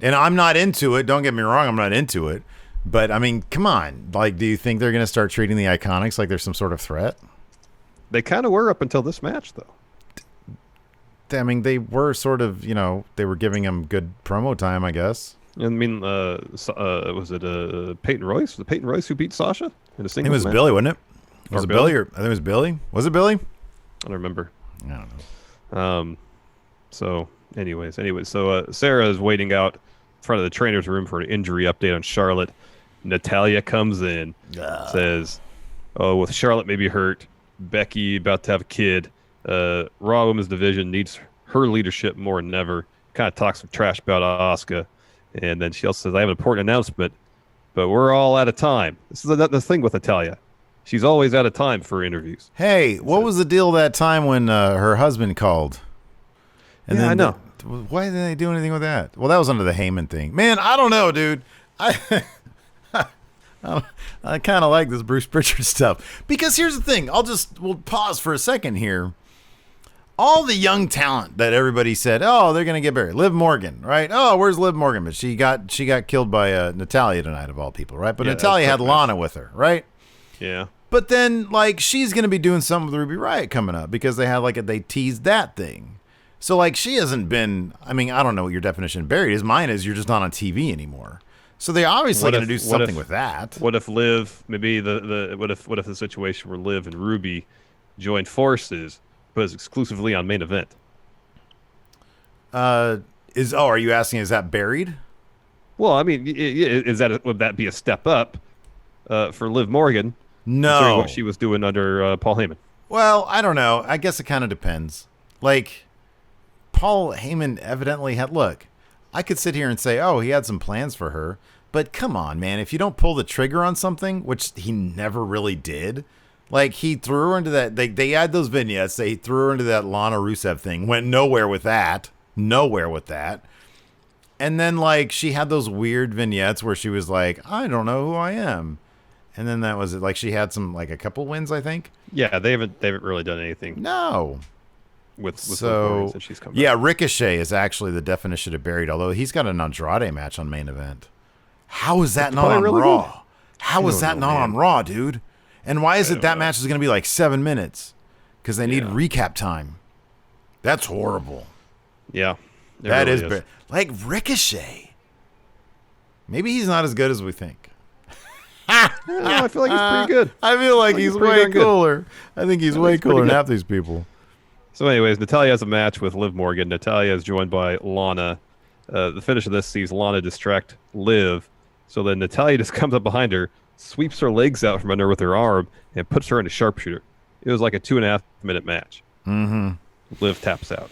[SPEAKER 2] And I'm not into it. Don't get me wrong. I'm not into it. But, I mean, come on. Like, do you think they're going to start treating the Iconics like they're some sort of threat?
[SPEAKER 3] They kind of were up until this match, though.
[SPEAKER 2] I mean, they were sort of, they were giving them good promo time, I guess.
[SPEAKER 3] I mean, was it Peyton Royce? Was it Peyton Royce who beat Sasha in a single match?
[SPEAKER 2] It was Billy, wasn't it? Was it Billy? I think it was Billy. Was it Billy?
[SPEAKER 3] I don't remember.
[SPEAKER 2] I don't know.
[SPEAKER 3] So, anyways. So, Sarah is waiting out in front of the trainer's room for an injury update on Charlotte. Natalya comes in, says, with Charlotte maybe hurt, Becky about to have a kid, Raw Women's Division needs her leadership more than ever. Kind of talks some trash about Asuka. And then she also says, I have an important announcement, but we're all out of time. This is the thing with Natalya. She's always out of time for interviews.
[SPEAKER 2] Hey, what was the deal that time when her husband called? And
[SPEAKER 3] I know.
[SPEAKER 2] Why didn't they do anything with that? Well, that was under the Heyman thing. Man, I don't know, dude. I kind of like this Bruce Pritchard stuff. Because here's the thing. We'll pause for a second here. All the young talent that everybody said, they're going to get buried. Liv Morgan, right? Oh, where's Liv Morgan? But she got killed by Natalya tonight, of all people, right? But Natalya had Lana with her, right?
[SPEAKER 3] Yeah.
[SPEAKER 2] But then, she's going to be doing something with Ruby Riott coming up because they had, they teased that thing. So, she hasn't been, I mean, I don't know what your definition of buried is. Mine is you're just not on TV anymore. So they're obviously going to do something with that.
[SPEAKER 3] What if Liv, maybe what if the situation where Liv and Ruby joined forces, but it's exclusively on Main Event?
[SPEAKER 2] Are you asking, is that buried?
[SPEAKER 3] Well, I mean, would that be a step up for Liv Morgan?
[SPEAKER 2] No.
[SPEAKER 3] Considering what she was doing under Paul Heyman.
[SPEAKER 2] Well, I don't know. I guess it kind of depends. Paul Heyman evidently had, I could sit here and say, he had some plans for her. But come on, man. If you don't pull the trigger on something, which he never really did, he threw her into that. They had those vignettes. They threw her into that Lana Rusev thing. Went nowhere with that. And then, she had those weird vignettes where she was like, I don't know who I am. And then that was it. She had some, a couple wins, I think.
[SPEAKER 3] Yeah, they haven't really done anything.
[SPEAKER 2] No.
[SPEAKER 3] With since she's come back.
[SPEAKER 2] Yeah, Ricochet is actually the definition of buried, although he's got an Andrade match on Main Event. How is that not on Raw? How is that not on Raw, dude? And why is it that match is going to be 7 minutes? Because they need recap time. That's horrible.
[SPEAKER 3] Yeah.
[SPEAKER 2] That really is. Ricochet. Maybe he's not as good as we think.
[SPEAKER 3] I feel like he's pretty good.
[SPEAKER 2] I feel like he's way cooler. I think he's way cooler than half these people.
[SPEAKER 3] So anyways, Natalya has a match with Liv Morgan. Natalya is joined by Lana. The finish of this sees Lana distract Liv. So then Natalya just comes up behind her, sweeps her legs out from under with her arm, and puts her in a sharpshooter. It was like a 2.5-minute match.
[SPEAKER 2] Mm-hmm.
[SPEAKER 3] Liv taps out.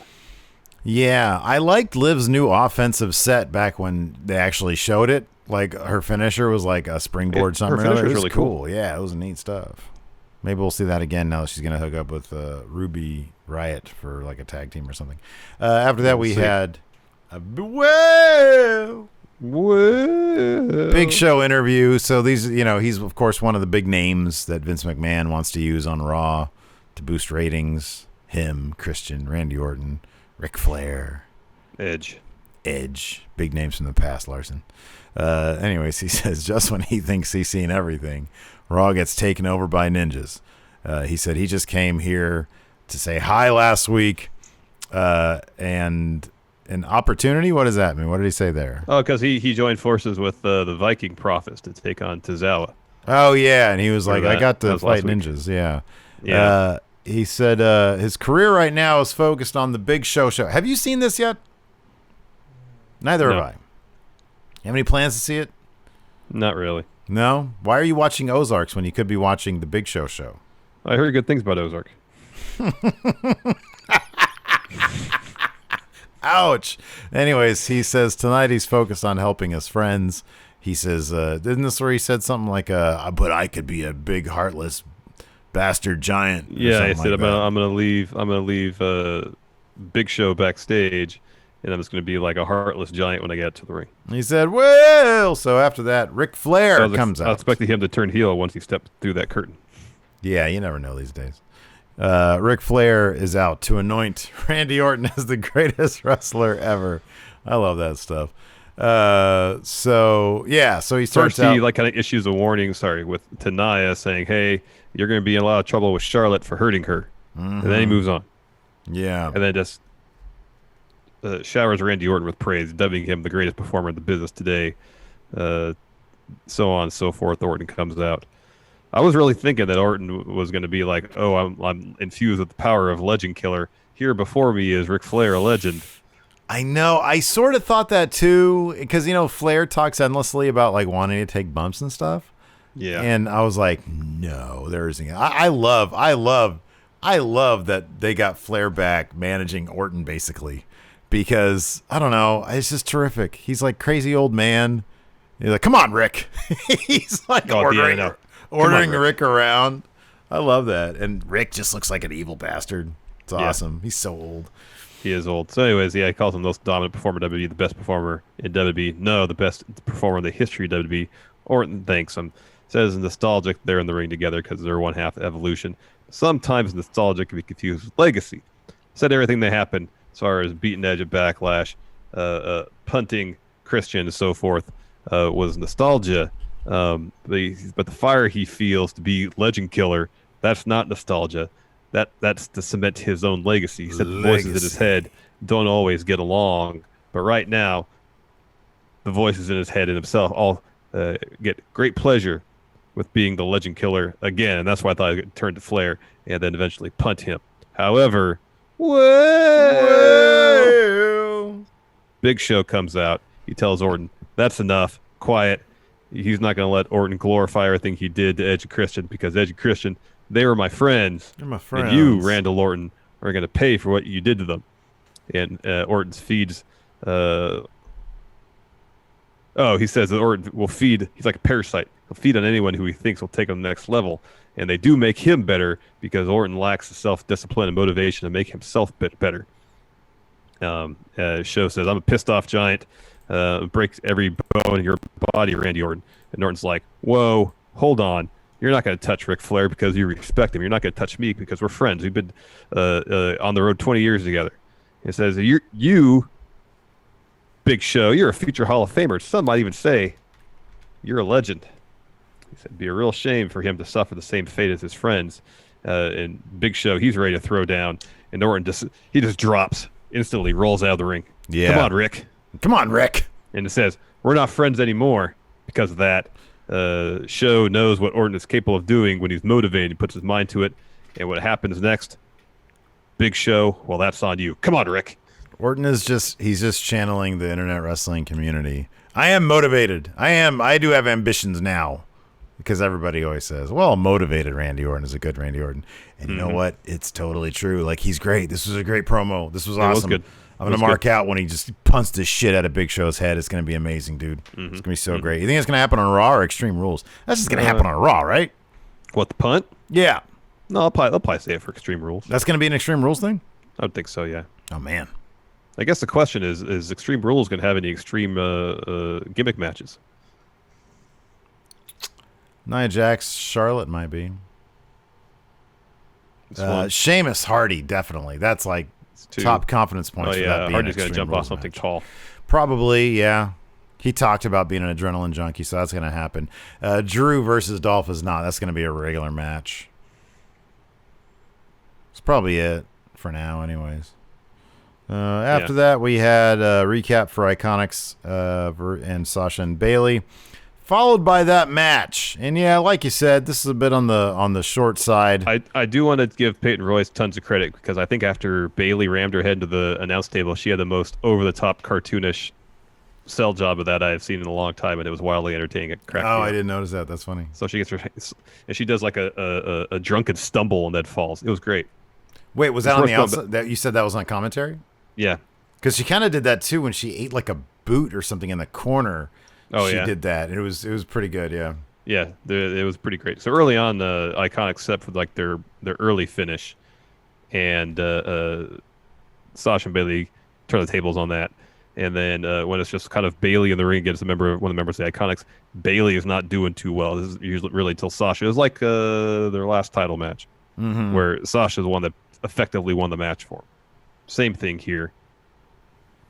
[SPEAKER 2] Yeah, I liked Liv's new offensive set back when they actually showed it. Her finisher was like a springboard something.
[SPEAKER 3] Her finisher was
[SPEAKER 2] really
[SPEAKER 3] cool.
[SPEAKER 2] Yeah, it was neat stuff. Maybe we'll see that again now that she's going to hook up with Ruby Riott for like a tag team or something. After that, we had a Big Show interview. So these, he's of course one of the big names that Vince McMahon wants to use on Raw to boost ratings. Him, Christian, Randy Orton, Ric Flair,
[SPEAKER 3] Edge,
[SPEAKER 2] big names from the past. Larson. Anyways, he says just when he thinks he's seen everything, Raw gets taken over by ninjas. He said he just came here to say hi last week, and an opportunity. What does that mean? What did he say there?
[SPEAKER 3] Oh, because he joined forces with the Viking Prophets to take on Tozawa.
[SPEAKER 2] Oh yeah, and he was like, I got to fight ninjas. Yeah. He said his career right now is focused on the Big Show. Have you seen this yet? Neither have I. You have any plans to see it?
[SPEAKER 3] Not really.
[SPEAKER 2] No? Why are you watching Ozarks when you could be watching the Big Show?
[SPEAKER 3] I heard good things about Ozark.
[SPEAKER 2] Ouch. Anyways, he says tonight he's focused on helping his friends. He says, isn't this where he said something like, but I could be a big, heartless bastard giant?
[SPEAKER 3] Yeah, he said, I'm gonna leave Big Show backstage, and I'm just gonna be like a heartless giant when I get to the ring.
[SPEAKER 2] He said, well, so after that, Ric Flair comes out.
[SPEAKER 3] I expected him to turn heel once he stepped through that curtain.
[SPEAKER 2] Yeah, you never know these days. Ric Flair is out to anoint Randy Orton as the greatest wrestler ever. I love that stuff. So he starts
[SPEAKER 3] First,
[SPEAKER 2] out.
[SPEAKER 3] he kind of issues a warning, with Tanaya saying, hey, you're going to be in a lot of trouble with Charlotte for hurting her. And then he moves on.
[SPEAKER 2] Yeah.
[SPEAKER 3] And then just showers Randy Orton with praise, dubbing him the greatest performer in the business today. So on and so forth. Orton comes out. I was really thinking that Orton was going to be like, oh, I'm infused with the power of Legend Killer. Here before me is Ric Flair, a legend.
[SPEAKER 2] I know. I sort of thought that too, because Flair talks endlessly about like wanting to take bumps and stuff.
[SPEAKER 3] Yeah.
[SPEAKER 2] And I was like, no, there isn't. I love that they got Flair back managing Orton basically, because I don't know, it's just terrific. He's like crazy old man. He's like, come on, Rick. He's like ordering Rick around. I love that. And Rick just looks like an evil bastard. It's awesome. He's so old.
[SPEAKER 3] He is old. So anyways, he calls him the most dominant performer in WWE, the best performer in WWE. No, the best performer in the history of WWE. Orton thanks him. Says nostalgic they're in the ring together because they're one half evolution. Sometimes nostalgia can be confused with legacy. Said everything that happened as far as beating Edge at Backlash, punting Christian and so forth was nostalgia. But the fire he feels to be Legend Killer, that's not nostalgia. That's to cement his own legacy. He said the voices in his head don't always get along, but right now, the voices in his head and himself all get great pleasure with being the Legend Killer again, and that's why I thought I'd turn to Flair and then eventually punt him. However, Big Show comes out. He tells Orton, that's enough. Quiet. He's not going to let Orton glorify everything he did to Edge and Christian, because Edge and Christian, they were my friends.
[SPEAKER 2] They're my friends.
[SPEAKER 3] And you, Randall Orton, are going to pay for what you did to them. And Orton feeds... he says that Orton will feed... He's like a parasite. He'll feed on anyone who he thinks will take him to the next level. And they do make him better because Orton lacks the self-discipline and motivation to make himself better. Show says, I'm a pissed-off giant. Breaks every bone in your body, Randy Orton. And Orton's like, whoa, hold on. You're not going to touch Ric Flair because you respect him. You're not going to touch me because we're friends. We've been on the road 20 years together. It says, you, Big Show, you're a future Hall of Famer. Some might even say you're a legend. He said, it'd be a real shame for him to suffer the same fate as his friends. And Big Show, he's ready to throw down. And Orton just drops, instantly rolls out of the ring.
[SPEAKER 2] Yeah.
[SPEAKER 3] Come on, Rick. And it says, we're not friends anymore because of that. Show knows what Orton is capable of doing when he's motivated. He puts his mind to it. And what happens next? Big Show, well, that's on you. Come on, Rick.
[SPEAKER 2] Orton is he's just channeling the internet wrestling community. I am motivated. I do have ambitions now. Because everybody always says, well, a motivated Randy Orton is a good Randy Orton. And you know what? It's totally true. Like, he's great. This was a great promo. This was awesome.
[SPEAKER 3] Good.
[SPEAKER 2] I'm going to mark out when he just punts the shit out of Big Show's head. It's going to be amazing, dude. It's going to be so great. You think it's going to happen on Raw or Extreme Rules? That's just going to happen on Raw, right?
[SPEAKER 3] What, the punt?
[SPEAKER 2] Yeah.
[SPEAKER 3] No, they'll probably say it for Extreme Rules.
[SPEAKER 2] That's going to be an Extreme Rules thing?
[SPEAKER 3] I would think so, yeah.
[SPEAKER 2] Oh, man.
[SPEAKER 3] I guess the question is Extreme Rules going to have any extreme gimmick matches?
[SPEAKER 2] Nia Jax, Charlotte might be.
[SPEAKER 3] This
[SPEAKER 2] Sheamus, Hardy, definitely. That's like top confidence points for that being
[SPEAKER 3] Hardy's
[SPEAKER 2] going to
[SPEAKER 3] jump off something tall.
[SPEAKER 2] Probably, yeah. He talked about being an adrenaline junkie, so that's going to happen. Drew versus Dolph is not. That's going to be a regular match. That's probably it for now, anyways. After that, we had a recap for Iconics and Sasha and Bayley, followed by that match. And yeah, like you said, this is a bit on the short side.
[SPEAKER 3] I do want to give Peyton Royce tons of credit because I think after Bayley rammed her head into the announce table, she had the most over-the-top cartoonish sell job of that I have seen in a long time, and it was wildly entertaining. It cracked me up.
[SPEAKER 2] I didn't notice that. That's funny.
[SPEAKER 3] So she gets her, and she does like a drunken stumble and then falls. It was great.
[SPEAKER 2] Wait, was that on the outside? That you said that was on commentary?
[SPEAKER 3] Yeah,
[SPEAKER 2] because she kind of did that too when she ate like a boot or something in the corner.
[SPEAKER 3] Oh,
[SPEAKER 2] she
[SPEAKER 3] yeah.
[SPEAKER 2] did that. It was pretty good. Yeah.
[SPEAKER 3] Yeah, it was pretty great. So early on, Iconics set for like their early finish, and Sasha and Bayley turn the tables on that. And then when it's just kind of Bayley in the ring against one of the members of the Iconics, Bayley is not doing too well. This is usually really until Sasha. It was like their last title match, where Sasha is the one that effectively won the match for him. Same thing here.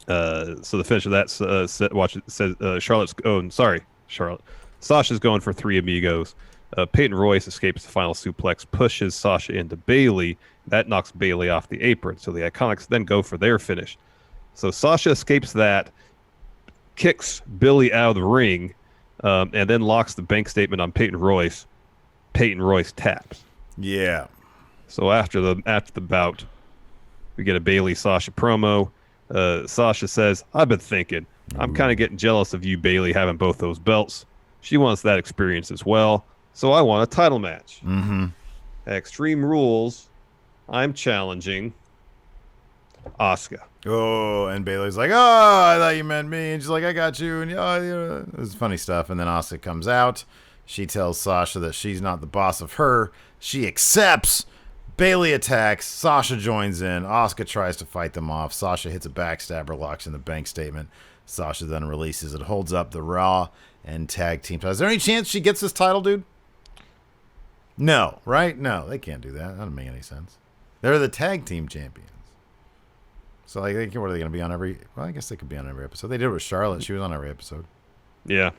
[SPEAKER 3] So the finish of that says Charlotte's. Oh, sorry, Charlotte. Sasha's going for 3 amigos. Peyton Royce escapes the final suplex, pushes Sasha into Bayley. That knocks Bayley off the apron. So the Iconics then go for their finish. So Sasha escapes that, kicks Billy out of the ring, and then locks the bank statement on Peyton Royce. Peyton Royce taps.
[SPEAKER 2] Yeah.
[SPEAKER 3] So after the bout, we get a Bayley Sasha promo. Sasha says, "I've been thinking. I'm kind of getting jealous of you, Bayley, having both those belts. She wants that experience as well. So I want a title match. At Extreme Rules, I'm challenging Asuka."
[SPEAKER 2] Oh, and Bayley's like, "Oh, I thought you meant me." And she's like, "I got you." And it was funny stuff. And then Asuka comes out. She tells Sasha that she's not the boss of her. She accepts. Bayley attacks. Sasha joins in. Asuka tries to fight them off. Sasha hits a backstabber, locks in the bank statement. Sasha then releases it, holds up the Raw and tag team title. Is there any chance she gets this title, dude? No, right? No, they can't do that. That doesn't make any sense. They're the tag team champions. So, like, what are they going to be on every... Well, I guess they could be on every episode. They did it with Charlotte. She was on every episode.
[SPEAKER 3] Yeah.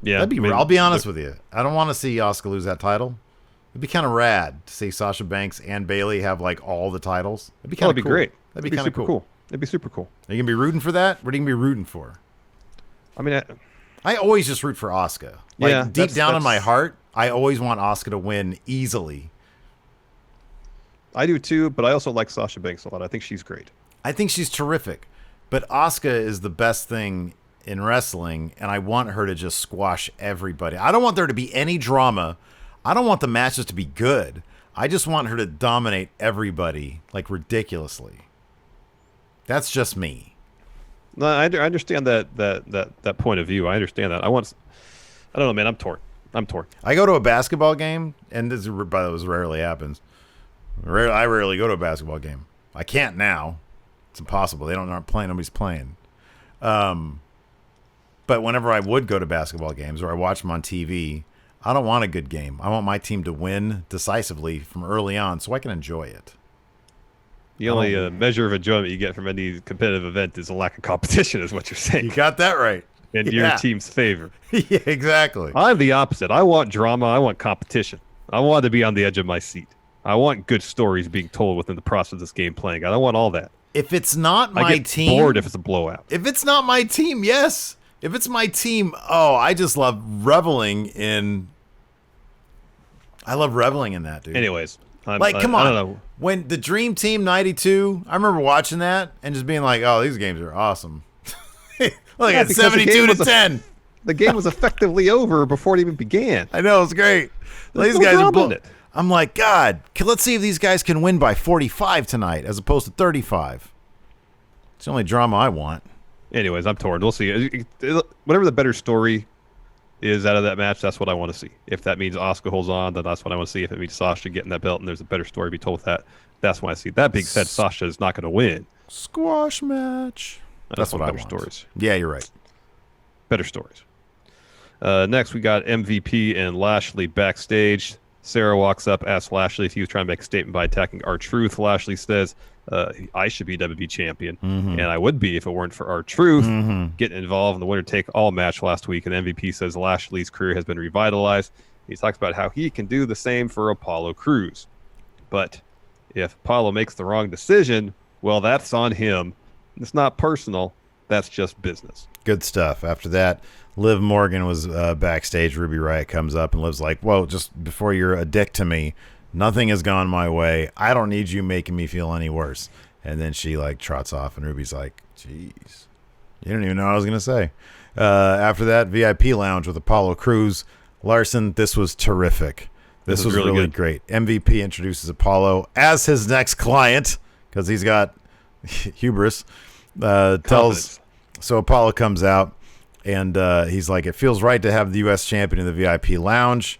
[SPEAKER 3] Yeah.
[SPEAKER 2] I'll be honest with you. I don't want to see Asuka lose that title. It'd be kind of rad to see Sasha Banks and Bayley have, like, all the titles. It'd be kind of cool.
[SPEAKER 3] Great.
[SPEAKER 2] That'd be kind of cool.
[SPEAKER 3] It'd be super cool.
[SPEAKER 2] Are you going to be rooting for that? What are you going to be rooting for?
[SPEAKER 3] I mean,
[SPEAKER 2] I always just root for Asuka. Like, deep down in my heart, I always want Asuka to win easily.
[SPEAKER 3] I do too, but I also like Sasha Banks a lot. I think she's great.
[SPEAKER 2] I think she's terrific. But Asuka is the best thing in wrestling, and I want her to just squash everybody. I don't want there to be any drama. I don't want the matches to be good. I just want her to dominate everybody, like, ridiculously. That's just me.
[SPEAKER 3] No, I understand that point of view. I understand that. I don't know, man. I'm torn.
[SPEAKER 2] I go to a basketball game, and this rarely happens. I rarely go to a basketball game. I can't now. It's impossible. Aren't playing. Nobody's playing. But whenever I would go to basketball games or I watch them on TV, I don't want a good game. I want my team to win decisively from early on so I can enjoy it.
[SPEAKER 3] The only measure of enjoyment you get from any competitive event is a lack of competition, is what you're saying.
[SPEAKER 2] You got that right.
[SPEAKER 3] In your team's favor.
[SPEAKER 2] Yeah, exactly.
[SPEAKER 3] I'm the opposite. I want drama. I want competition. I want to be on the edge of my seat. I want good stories being told within the process of this game playing. I don't want all that.
[SPEAKER 2] If it's not my team...
[SPEAKER 3] I get bored if it's a blowout.
[SPEAKER 2] If it's not my team, yes. If it's my team, I just love reveling in... I love reveling in that, dude.
[SPEAKER 3] Anyways.
[SPEAKER 2] Come on.
[SPEAKER 3] I don't know.
[SPEAKER 2] When the Dream Team 92, I remember watching that and just being like, oh, these games are awesome. Look, it's 72-10.
[SPEAKER 3] The game was effectively over before it even began.
[SPEAKER 2] I know, it's great. These guys are I'm like, God, let's see if these guys can win by 45 tonight as opposed to 35. It's the only drama I want.
[SPEAKER 3] Anyways, I'm torn. We'll see. Whatever the better story is out of that match, that's what I want to see. If that means Asuka holds on, then that's what I want to see. If it means Sasha getting that belt and there's a better story to be told with that, that's what I see. That being said, Sasha is not going to win.
[SPEAKER 2] Squash match. That's what I want.
[SPEAKER 3] Stories.
[SPEAKER 2] Yeah, you're right.
[SPEAKER 3] Better stories. Next, we got MVP and Lashley backstage. Sarah walks up, asks Lashley if he was trying to make a statement by attacking R-Truth. Lashley says, I should be WWE champion, and I would be if it weren't for R-Truth getting involved in the winner-take-all match last week. And MVP says Lashley's career has been revitalized. He talks about how he can do the same for Apollo Crews. But if Apollo makes the wrong decision, well, that's on him. It's not personal. That's just business.
[SPEAKER 2] Good stuff. After that, Liv Morgan was backstage. Ruby Riott comes up and Liv's like, whoa, just before you're a dick to me, nothing has gone my way. I don't need you making me feel any worse. And then she like trots off and Ruby's like, jeez, you don't even know what I was going to say. After that, VIP lounge with Apollo Crews. Larson, this was terrific. This was really great. MVP introduces Apollo as his next client because he's got hubris. So Apollo comes out and he's like, it feels right to have the U.S. champion in the VIP lounge.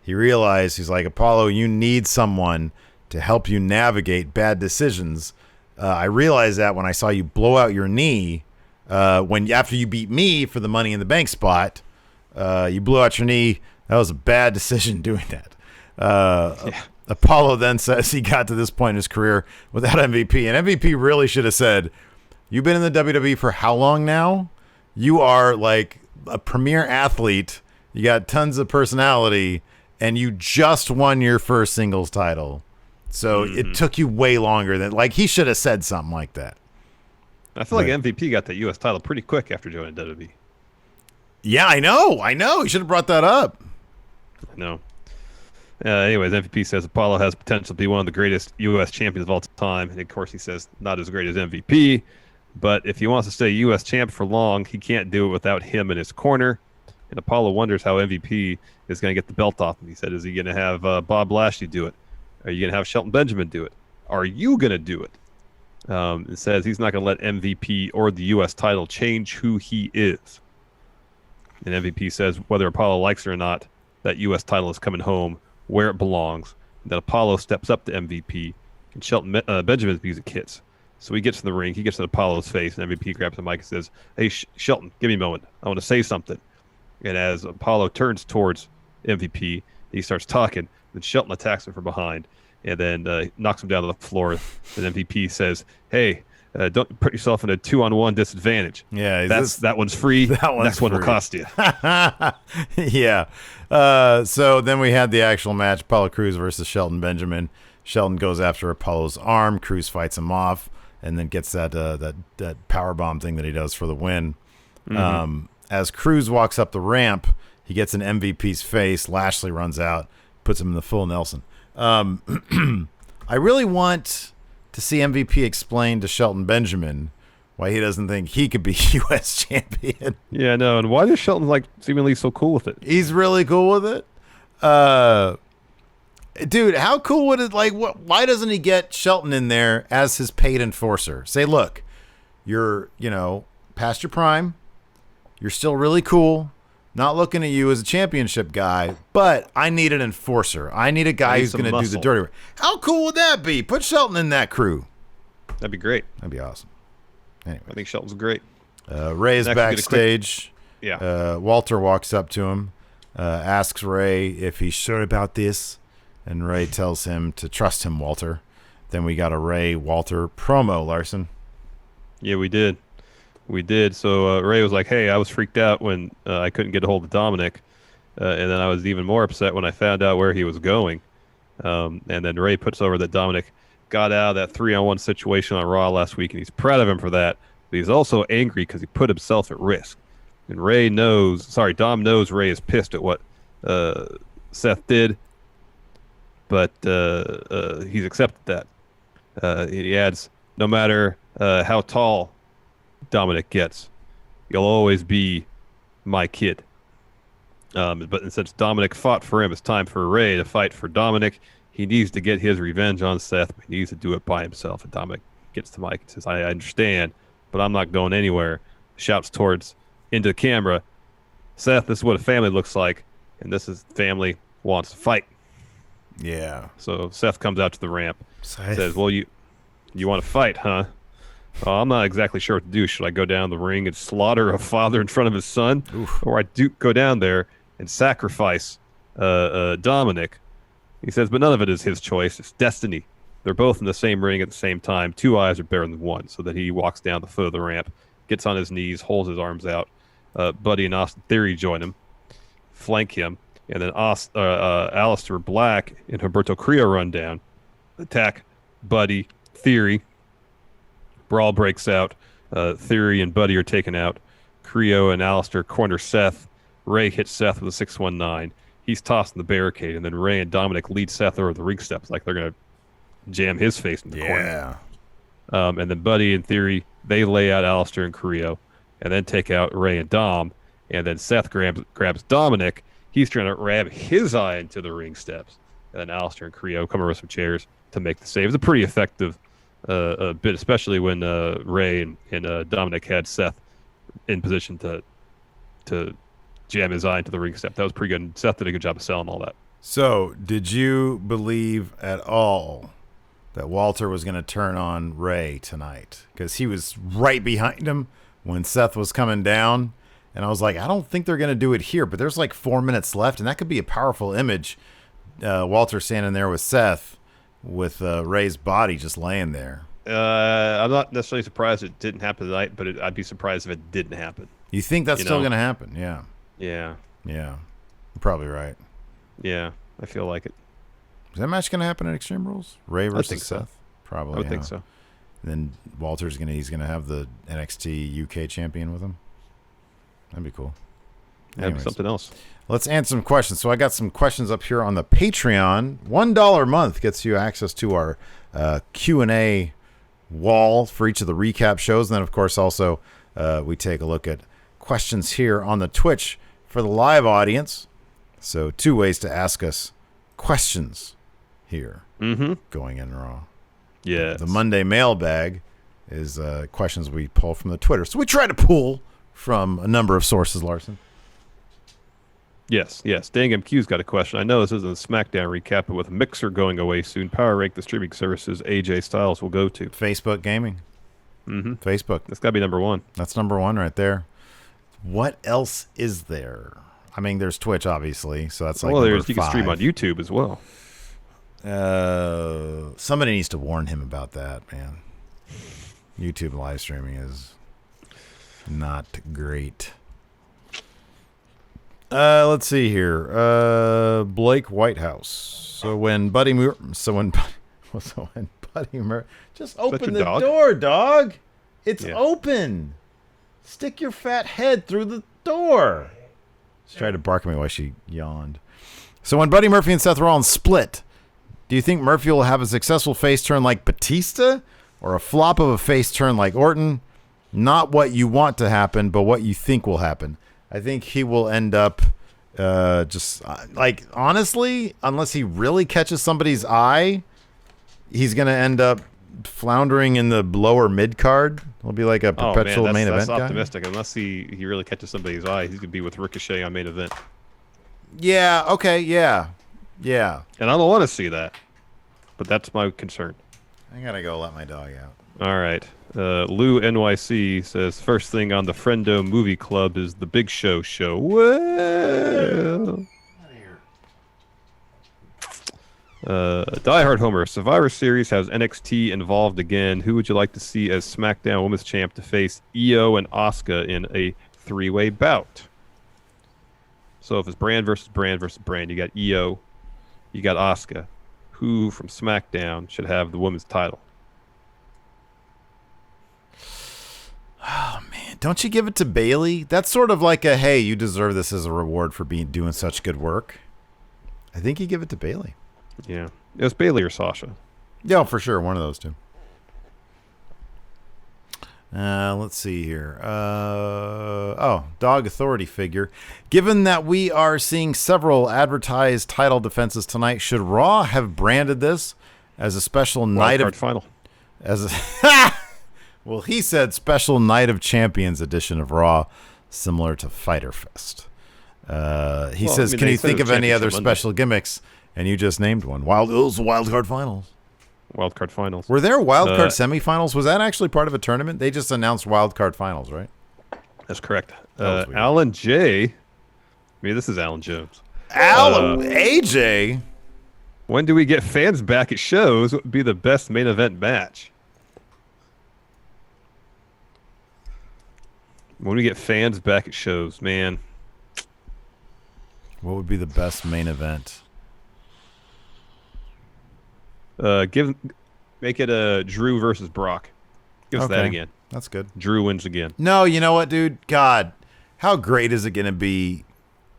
[SPEAKER 2] He realized, he's like, Apollo, you need someone to help you navigate bad decisions. I realized that when I saw you blow out your knee after you beat me for the Money in the Bank spot, you blew out your knee. That was a bad decision doing that. Apollo then says he got to this point in his career without MVP, and MVP really should have said, you've been in the WWE for how long now? You are like a premier athlete. You got tons of personality, and you just won your first singles title. So it took you way longer than, like, he should have said something like that.
[SPEAKER 3] I feel like MVP got that U.S. title pretty quick after joining WWE.
[SPEAKER 2] Yeah, I know. He should have brought that up.
[SPEAKER 3] I know. Anyways, MVP says Apollo has potential to be one of the greatest U.S. champions of all time. And, of course, he says not as great as MVP. But if he wants to stay U.S. champ for long, he can't do it without him in his corner. And Apollo wonders how MVP is going to get the belt off him. He said, is he going to have Bob Lashley do it? Are you going to have Shelton Benjamin do it? Are you going to do it? It says he's not going to let MVP or the U.S. title change who he is. And MVP says whether Apollo likes it or not, that U.S. title is coming home where it belongs. And that Apollo steps up to MVP and Shelton Benjamin's music hits. So he gets in the ring, he gets in Apollo's face, and MVP grabs the mic and says, hey, Shelton, give me a moment. I want to say something. And as Apollo turns towards MVP, he starts talking. Then Shelton attacks him from behind and then knocks him down to the floor. And MVP says, hey, don't put yourself in a 2-on-1 disadvantage.
[SPEAKER 2] Yeah,
[SPEAKER 3] that one's free. Next one will cost you.
[SPEAKER 2] Yeah. So then we had the actual match, Apollo Crews versus Shelton Benjamin. Shelton goes after Apollo's arm. Crews fights him off and then gets that powerbomb thing that he does for the win. As Crews walks up the ramp, he gets in MVP's face. Lashley runs out, puts him in the full Nelson. I really want to see MVP explain to Shelton Benjamin why he doesn't think he could be U.S. champion.
[SPEAKER 3] Yeah, no, and why is Shelton like seemingly so cool with it?
[SPEAKER 2] He's really cool with it. Dude, how cool would it, like, why doesn't he get Shelton in there as his paid enforcer? Say, look, you're, past your prime. You're still really cool. Not looking at you as a championship guy, but I need an enforcer. I need a guy who's going to do the dirty work. How cool would that be? Put Shelton in that crew.
[SPEAKER 3] That'd be great.
[SPEAKER 2] That'd be awesome. Anyway,
[SPEAKER 3] I think Shelton's great.
[SPEAKER 2] Ray is backstage.
[SPEAKER 3] Yeah.
[SPEAKER 2] Walter walks up to him, asks Ray if he's sure about this, and Ray tells him to trust him, Walter. Then we got a Ray-Walter promo, Larson.
[SPEAKER 3] Yeah, we did. So Ray was like, hey, I was freaked out when I couldn't get a hold of Dominic. And then I was even more upset when I found out where he was going. And then Ray puts over that Dominic got out of that 3-on-1 situation on Raw last week, and he's proud of him for that. But he's also angry because he put himself at risk. And Dom knows Ray is pissed at what Seth did, but he's accepted that. He adds, no matter how tall Dominic gets, you'll always be my kid. But since Dominic fought for him, it's time for Ray to fight for Dominic. He needs to get his revenge on Seth, but he needs to do it by himself. And Dominic gets to Mike and says, I understand, but I'm not going anywhere. Shouts into the camera, Seth, this is what a family looks like, and this is family wants to fight.
[SPEAKER 2] Yeah.
[SPEAKER 3] So Seth comes out to the ramp,
[SPEAKER 2] Seth.
[SPEAKER 3] says, well, you want to fight, huh? Well, I'm not exactly sure what to do. Should I go down the ring and slaughter a father in front of his son?
[SPEAKER 2] Oof.
[SPEAKER 3] Or I do go down there and sacrifice Dominic? He says, but none of it is his choice. It's destiny. They're both in the same ring at the same time. Two eyes are better than one. So that he walks down the foot of the ramp, gets on his knees, holds his arms out. Buddy and Austin Theory join him, flank him, and then Aleister Black and Humberto Carrillo run down, attack Buddy, Theory. Brawl breaks out. Theory and Buddy are taken out. Carrillo and Aleister corner Seth. Ray hits Seth with a 619. He's tossed in the barricade, and then Ray and Dominic lead Seth over the ring steps like they're going to jam his face in the corner. And then Buddy and Theory, they lay out Aleister and Carrillo, and then take out Ray and Dom. And then Seth grabs Dominic. He's trying to ram his eye into the ring steps. And then Aleister and Carrillo come over with some chairs to make the save. It's a pretty effective bit, especially when Ray and Dominic had Seth in position to jam his eye into the ring step. That was pretty good. And Seth did a good job of selling all that.
[SPEAKER 2] So, did you believe at all that Walter was going to turn on Ray tonight? Because he was right behind him when Seth was coming down. And I was like, I don't think they're going to do it here. But there's like 4 minutes left, and that could be a powerful image. Walter standing there with Seth with Ray's body just laying there.
[SPEAKER 3] I'm not necessarily surprised it didn't happen tonight, but I'd be surprised if it didn't happen.
[SPEAKER 2] You think that's still going to happen? Yeah.
[SPEAKER 3] Yeah.
[SPEAKER 2] Yeah. You're probably right.
[SPEAKER 3] Yeah, I feel like it.
[SPEAKER 2] Is that match going to happen at Extreme Rules? Ray versus
[SPEAKER 3] think so.
[SPEAKER 2] Seth? Probably.
[SPEAKER 3] I would think so.
[SPEAKER 2] Then Walter's he's gonna have the NXT UK champion with him. That'd be cool.
[SPEAKER 3] That'd be something else.
[SPEAKER 2] Let's answer some questions. So I got some questions up here on the Patreon. $1 a month gets you access to our Q&A wall for each of the recap shows. And then, of course, also we take a look at questions here on the Twitch for the live audience. So 2 ways to ask us questions here going in Raw.
[SPEAKER 3] Yeah.
[SPEAKER 2] The Monday mailbag is questions we pull from the Twitter. So we try to pull from a number of sources, Larson.
[SPEAKER 3] Yes. Dang MQ's got a question. I know this isn't a SmackDown recap, but with Mixer going away soon, power rank the streaming services AJ Styles will go to.
[SPEAKER 2] Facebook Gaming. Facebook.
[SPEAKER 3] That's got to be number 1.
[SPEAKER 2] That's number 1 right there. What else is there? I mean, there's Twitch, obviously, so that's like
[SPEAKER 3] you can stream on YouTube as well.
[SPEAKER 2] Somebody needs to warn him about that, man. YouTube live streaming is not great. Let's see here. Blake Whitehouse. So when Buddy just open the door, dog. It's open. Stick your fat head through the door. She tried to bark at me while she yawned. So when Buddy Murphy and Seth Rollins split, do you think Murphy will have a successful face turn like Batista or a flop of a face turn like Orton? Not what you want to happen, but what you think will happen. I think he will end up honestly, unless he really catches somebody's eye, he's going to end up floundering in the lower mid card. He'll be like a perpetual main event guy.
[SPEAKER 3] That's optimistic. Unless he really catches somebody's eye, he's going to be with Ricochet on main event.
[SPEAKER 2] Yeah, okay, yeah.
[SPEAKER 3] And I don't want to see that, but that's my concern.
[SPEAKER 2] I got to go let my dog out.
[SPEAKER 3] All right. Lou NYC says, first thing on the Friendo Movie Club is the Big Show show. Well. Diehard Homer, Survivor Series has NXT involved again. Who would you like to see as SmackDown Women's Champ to face Io and Asuka in a 3-way bout? So if it's brand versus brand versus brand, you got Io, you got Asuka. Who from SmackDown should have the women's title?
[SPEAKER 2] Oh, man. Don't you give it to Bayley? That's sort of like a, hey, you deserve this as a reward for doing such good work. I think you give it to Bayley.
[SPEAKER 3] Yeah. It was Bayley or Sasha.
[SPEAKER 2] Yeah, for sure. One of those two. Let's see here. Dog Authority figure. Given that we are seeing several advertised title defenses tonight, should Raw have branded this as a special night of
[SPEAKER 3] final?
[SPEAKER 2] Well, he said special Night of Champions edition of Raw, similar to Fyter Fest. He says, "Can you think of any other
[SPEAKER 3] Monday.
[SPEAKER 2] special gimmicks?" And you just named one. It was the wild card finals.
[SPEAKER 3] Wild card finals.
[SPEAKER 2] Were there wild card semifinals? Was that actually part of a tournament? They just announced wild card finals, right?
[SPEAKER 3] That's correct.
[SPEAKER 2] That was
[SPEAKER 3] Alan J. Maybe this is Alan Jones.
[SPEAKER 2] AJ.
[SPEAKER 3] When do we get fans back at shows? What would be the best main event match? When we get fans back at shows, man.
[SPEAKER 2] What would be the best main event?
[SPEAKER 3] Make it a Drew versus Brock. Give us that again.
[SPEAKER 2] That's good.
[SPEAKER 3] Drew wins again.
[SPEAKER 2] No, you know what, dude? God, how great is it going to be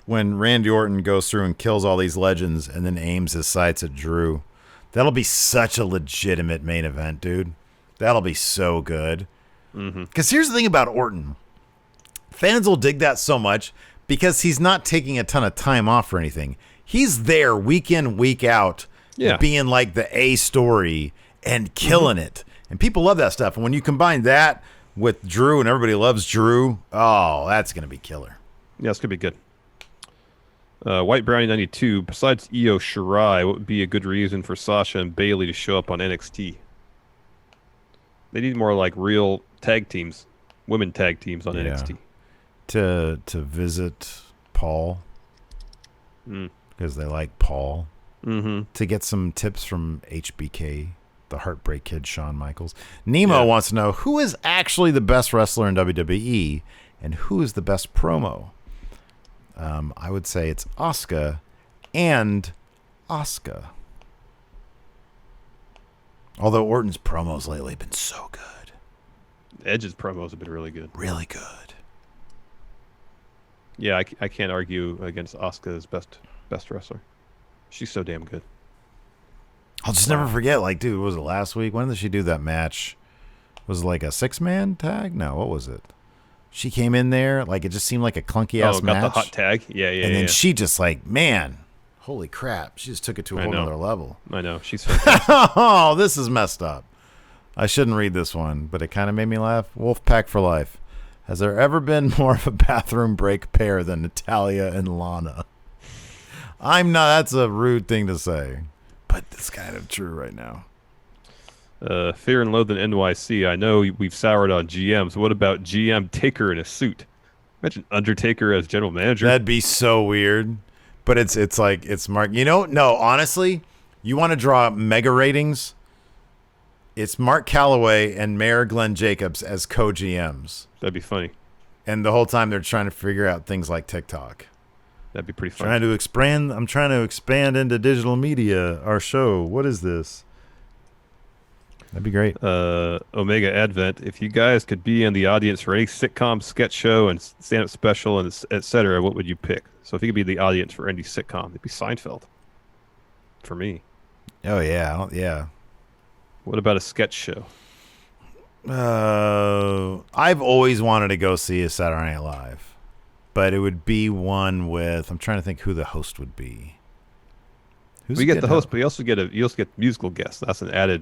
[SPEAKER 2] when Randy Orton goes through and kills all these legends and then aims his sights at Drew? That'll be such a legitimate main event, dude. That'll be so good. Because here's the thing about Orton. Fans will dig that so much because he's not taking a ton of time off or anything. He's there week in, week out, being like the A story and killing it. And people love that stuff. And when you combine that with Drew and everybody loves Drew, oh, that's going to be killer.
[SPEAKER 3] Yeah, it's going to be good. White Brownie 92, besides Io Shirai, what would be a good reason for Sasha and Bayley to show up on NXT? They need more like real tag teams, women tag teams on NXT.
[SPEAKER 2] To visit Paul because they like Paul. To get some tips from HBK, the Heartbreak Kid, Shawn Michaels. Nemo wants to know who is actually the best wrestler in WWE and who is the best promo. I would say it's Asuka and Asuka. Although Orton's promos lately have been so good.
[SPEAKER 3] Edge's promos have been really good.
[SPEAKER 2] Really good.
[SPEAKER 3] Yeah, I can't argue against Asuka's best wrestler. She's so damn good.
[SPEAKER 2] I'll just never forget, like, dude, was it last week? When did she do that match? Was it like a 6-man tag? No, what was it? She came in there, like, it just seemed like a clunky-ass match.
[SPEAKER 3] Oh, got the hot tag? Yeah.
[SPEAKER 2] And then she just, like, man, holy crap. She just took it to a whole other level.
[SPEAKER 3] I know. She's fantastic.
[SPEAKER 2] Oh, this is messed up. I shouldn't read this one, but it kind of made me laugh. Wolfpack for life. Has there ever been more of a bathroom break pair than Natalya and Lana? That's a rude thing to say, but it's kind of true right now.
[SPEAKER 3] Fear and Loathing NYC. I know we've soured on GMs. What about GM Taker in a suit? Imagine Undertaker as general manager.
[SPEAKER 2] That'd be so weird. But it's like it's Mark. No, honestly, you want to draw mega ratings? It's Mark Calloway and Mayor Glenn Jacobs as co-GMs.
[SPEAKER 3] That'd be funny.
[SPEAKER 2] And the whole time they're trying to figure out things like TikTok.
[SPEAKER 3] That'd be pretty funny.
[SPEAKER 2] I'm trying to expand into digital media. Our show. What is this? That'd be great.
[SPEAKER 3] Omega Advent. If you guys could be in the audience for any sitcom, sketch show, and stand-up special, and etc., what would you pick? So if you could be the audience for any sitcom, it'd be Seinfeld. For me.
[SPEAKER 2] Oh yeah, yeah.
[SPEAKER 3] What about a sketch show?
[SPEAKER 2] I've always wanted to go see a Saturday Night Live, but it would be one with. I'm trying to think who the host would be.
[SPEAKER 3] We get the host, but you also get musical guests. That's an added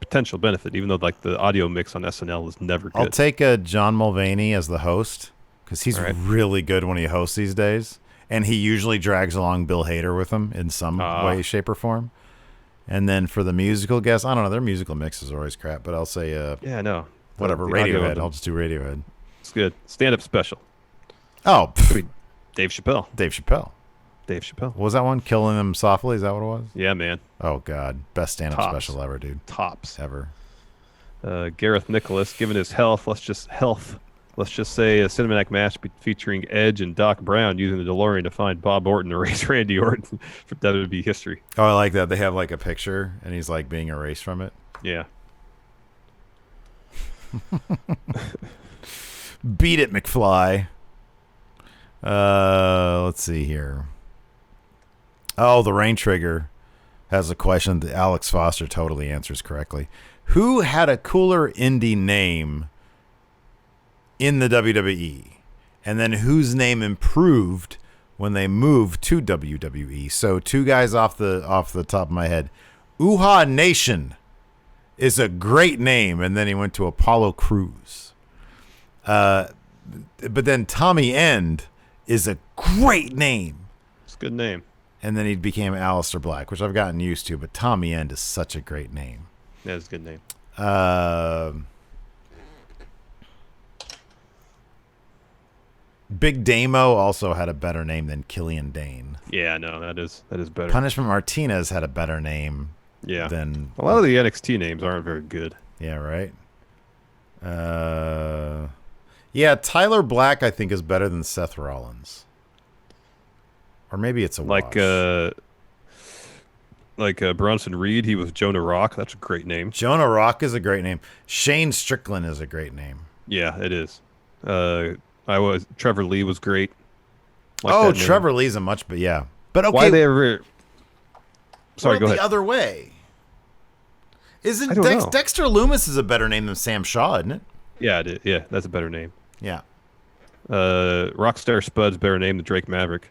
[SPEAKER 3] potential benefit, even though like the audio mix on SNL is never good.
[SPEAKER 2] I'll take John Mulvaney as the host because he's really good when he hosts these days, and he usually drags along Bill Hader with him in some way, shape, or form. And then for the musical guests, I don't know. Their musical mix is always crap, but I'll say whatever, Radiohead. I'll just do Radiohead.
[SPEAKER 3] It's good. Stand-up special.
[SPEAKER 2] Oh,
[SPEAKER 3] Dave Chappelle.
[SPEAKER 2] Dave Chappelle. What was that one? Killing Them Softly? Is that what it was?
[SPEAKER 3] Yeah, man.
[SPEAKER 2] Oh, God. Best stand-up special ever, dude.
[SPEAKER 3] Tops.
[SPEAKER 2] Ever.
[SPEAKER 3] Gareth Nicholas, given his health, let's just say a cinematic match featuring Edge and Doc Brown using the DeLorean to find Bob Orton to erase Randy Orton for WWE history.
[SPEAKER 2] Oh, I like that. They have like a picture, and he's like being erased from it.
[SPEAKER 3] Yeah.
[SPEAKER 2] Beat it, McFly. Let's see here. Oh, the Rain Trigger has a question that Alex Foster totally answers correctly. Who had a cooler indie name in the WWE? And then whose name improved when they moved to WWE? So two guys off the top of my head. Uha Nation is a great name, and then he went to Apollo Crews. But then Tommy End is a great name.
[SPEAKER 3] It's a good name.
[SPEAKER 2] And then he became Aleister Black, which I've gotten used to. But Tommy End is such a great name.
[SPEAKER 3] That's a good name.
[SPEAKER 2] Big Damo also had a better name than Killian Dane.
[SPEAKER 3] Yeah, no, that is better.
[SPEAKER 2] Punishment Martinez had a better name.
[SPEAKER 3] Yeah.
[SPEAKER 2] Than
[SPEAKER 3] a lot of the NXT names aren't very good.
[SPEAKER 2] Yeah, right. Yeah, Tyler Black I think is better than Seth Rollins. Or maybe it's a wash.
[SPEAKER 3] Like Bronson Reed, he was Jonah Rock. That's a great name.
[SPEAKER 2] Jonah Rock is a great name. Shane Strickland is a great name.
[SPEAKER 3] Yeah, it is. Trevor Lee was great.
[SPEAKER 2] Trevor Lee's a much, but yeah. But okay.
[SPEAKER 3] Why they ever? Sorry, go ahead.
[SPEAKER 2] The other way. Isn't
[SPEAKER 3] know.
[SPEAKER 2] Dexter Loomis is a better name than Sam Shaw, isn't it?
[SPEAKER 3] Yeah, it is. Yeah, that's a better name.
[SPEAKER 2] Yeah.
[SPEAKER 3] Rockstar Spud's better name than Drake Maverick.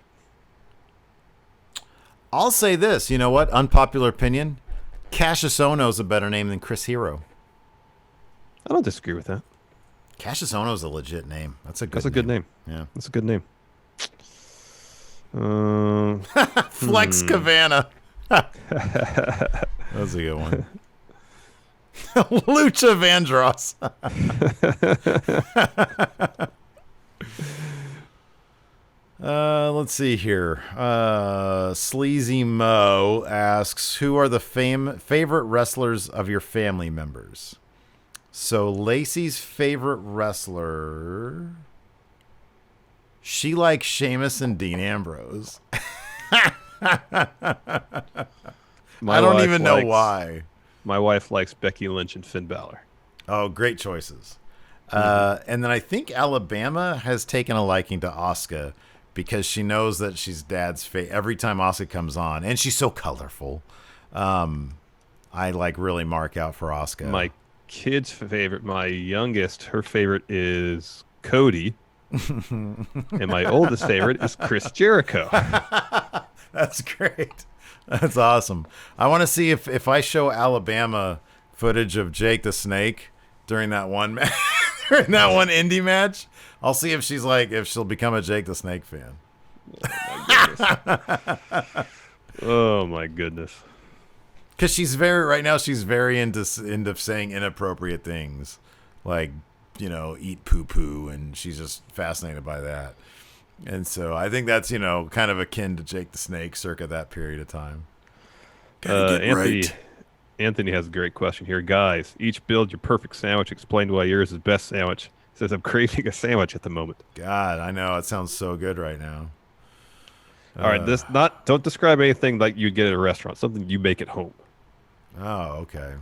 [SPEAKER 2] I'll say this. You know what? Unpopular opinion. Cassius Ohno is a better name than Chris Hero.
[SPEAKER 3] I don't disagree with that.
[SPEAKER 2] Cassius Ohno is a legit name. That's a good
[SPEAKER 3] name.
[SPEAKER 2] Yeah.
[SPEAKER 3] That's a good name.
[SPEAKER 2] Flex Cavana. That's a good one. Lucha Vandross. Let's see here. Sleazy Mo asks, who are the favorite wrestlers of your family members? So Lacey's favorite wrestler, she likes Sheamus and Dean Ambrose. I don't even know why.
[SPEAKER 3] My wife likes Becky Lynch and Finn Balor.
[SPEAKER 2] Oh, great choices. And then I think Alabama has taken a liking to Asuka because she knows that she's dad's every time Asuka comes on, and she's so colorful. I really mark out for Asuka.
[SPEAKER 3] My kid's favorite, my youngest, her favorite is Cody. And my oldest favorite is Chris Jericho.
[SPEAKER 2] That's great. That's awesome. I want to see if I show Alabama footage of Jake the Snake during that one during that one indie match. I'll see if she'll become a Jake the Snake fan.
[SPEAKER 3] Oh my goodness.
[SPEAKER 2] Because she's very into saying inappropriate things, like, eat poo poo, and she's just fascinated by that. And so I think that's, kind of akin to Jake the Snake circa that period of time.
[SPEAKER 3] Anthony has a great question here. Guys, each build your perfect sandwich. Explain why yours is best sandwich. He says, I'm craving a sandwich at the moment.
[SPEAKER 2] God, I know. It sounds so good right now.
[SPEAKER 3] All right, don't describe anything like you'd get at a restaurant. Something you make at home.
[SPEAKER 2] Oh, okay.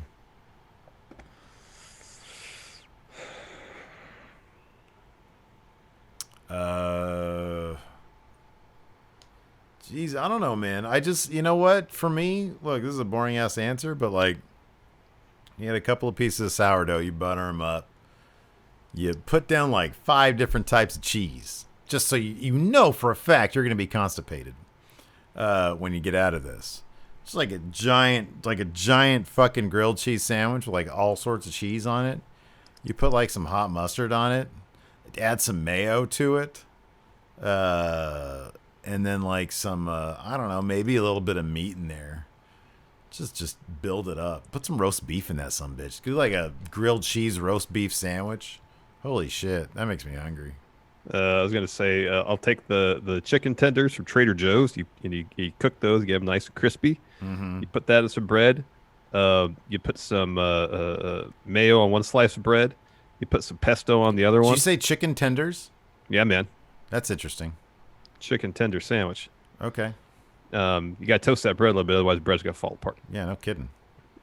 [SPEAKER 2] Geez, I don't know, man. I just, you know what? For me, look, this is a boring ass answer, but you had a couple of pieces of sourdough, you butter them up, you put down 5 different types of cheese, just so you know for a fact you're going to be constipated when you get out of this. It's like a giant fucking grilled cheese sandwich with all sorts of cheese on it. You put some hot mustard on it, add some mayo to it. And then some, I don't know, maybe a little bit of meat in there. Just build it up. Put some roast beef in that sumbitch. Do a grilled cheese roast beef sandwich. Holy shit, that makes me hungry.
[SPEAKER 3] I was gonna say I'll take the chicken tenders from Trader Joe's. You cook those, you get them nice and crispy.
[SPEAKER 2] Mm-hmm.
[SPEAKER 3] You put that in some bread. You put some mayo on one slice of bread. You put some pesto on the other one.
[SPEAKER 2] Did you say chicken tenders?
[SPEAKER 3] Yeah, man.
[SPEAKER 2] That's interesting.
[SPEAKER 3] Chicken tender sandwich.
[SPEAKER 2] Okay.
[SPEAKER 3] You got to toast that bread a little bit, otherwise the bread's going to fall apart.
[SPEAKER 2] Yeah, no kidding.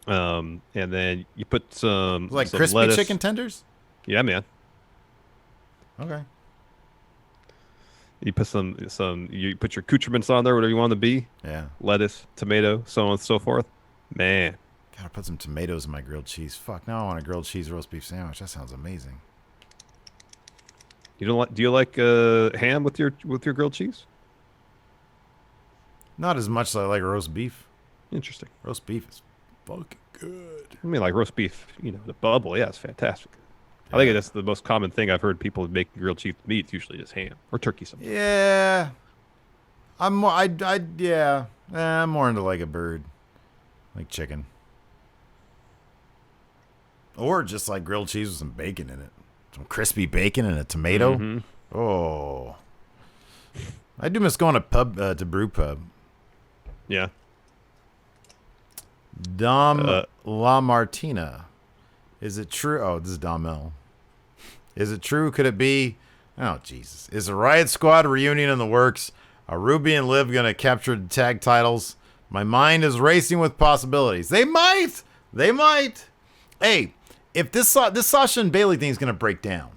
[SPEAKER 3] And then you put some
[SPEAKER 2] crispy
[SPEAKER 3] lettuce.
[SPEAKER 2] Chicken tenders?
[SPEAKER 3] Yeah, man.
[SPEAKER 2] Okay.
[SPEAKER 3] You put you put your accoutrements on there, whatever you want to be.
[SPEAKER 2] Yeah.
[SPEAKER 3] Lettuce, tomato, so on and so forth. Man.
[SPEAKER 2] Gotta put some tomatoes in my grilled cheese. Fuck, now I want a grilled cheese roast beef sandwich. That sounds amazing.
[SPEAKER 3] Do you like ham with your grilled cheese?
[SPEAKER 2] Not as much as I like roast beef.
[SPEAKER 3] Interesting.
[SPEAKER 2] Roast beef is fucking good.
[SPEAKER 3] I mean, roast beef, the bubble, yeah, it's fantastic. I think that's the most common thing I've heard people make grilled cheese meat. It's usually just ham or turkey sometimes.
[SPEAKER 2] Yeah. I'm more, I'm more into like a bird, like chicken. Or just like grilled cheese with some bacon in it. Some crispy bacon and a tomato.
[SPEAKER 3] Mm-hmm.
[SPEAKER 2] Oh. I do miss going to brew pub.
[SPEAKER 3] Yeah.
[SPEAKER 2] Dom La Martina. Is it true? Oh, this is Dom L. Is it true? Could it be? Oh, Jesus. Is a Riot Squad reunion in the works? Are Ruby and Liv going to capture the tag titles? My mind is racing with possibilities. They might. They might. Hey, if this Sasha and Bayley thing is going to break down,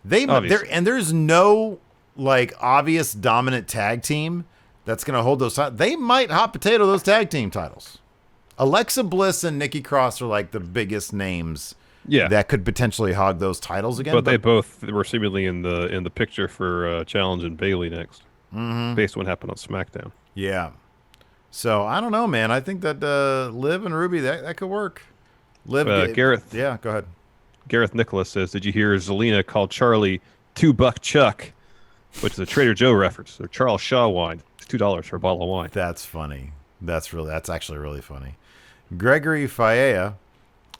[SPEAKER 2] there's no like obvious dominant tag team that's going to hold those titles. They might hot potato those tag team titles. Alexa Bliss and Nikki Cross are like the biggest names that could potentially hog those titles again.
[SPEAKER 3] But they both were seemingly in the picture for challenging Bayley next, based on what happened on SmackDown.
[SPEAKER 2] Yeah. So I don't know, man. I think that Liv and Ruby that could work.
[SPEAKER 3] Gareth.
[SPEAKER 2] Yeah, go ahead.
[SPEAKER 3] Gareth Nicholas says, "Did you hear Zelina call Charlie $2 Chuck?" Which is a Trader Joe reference. Or Charles Shaw wine. It's $2 for a bottle of wine.
[SPEAKER 2] That's funny. That's actually really funny. Gregory Faea,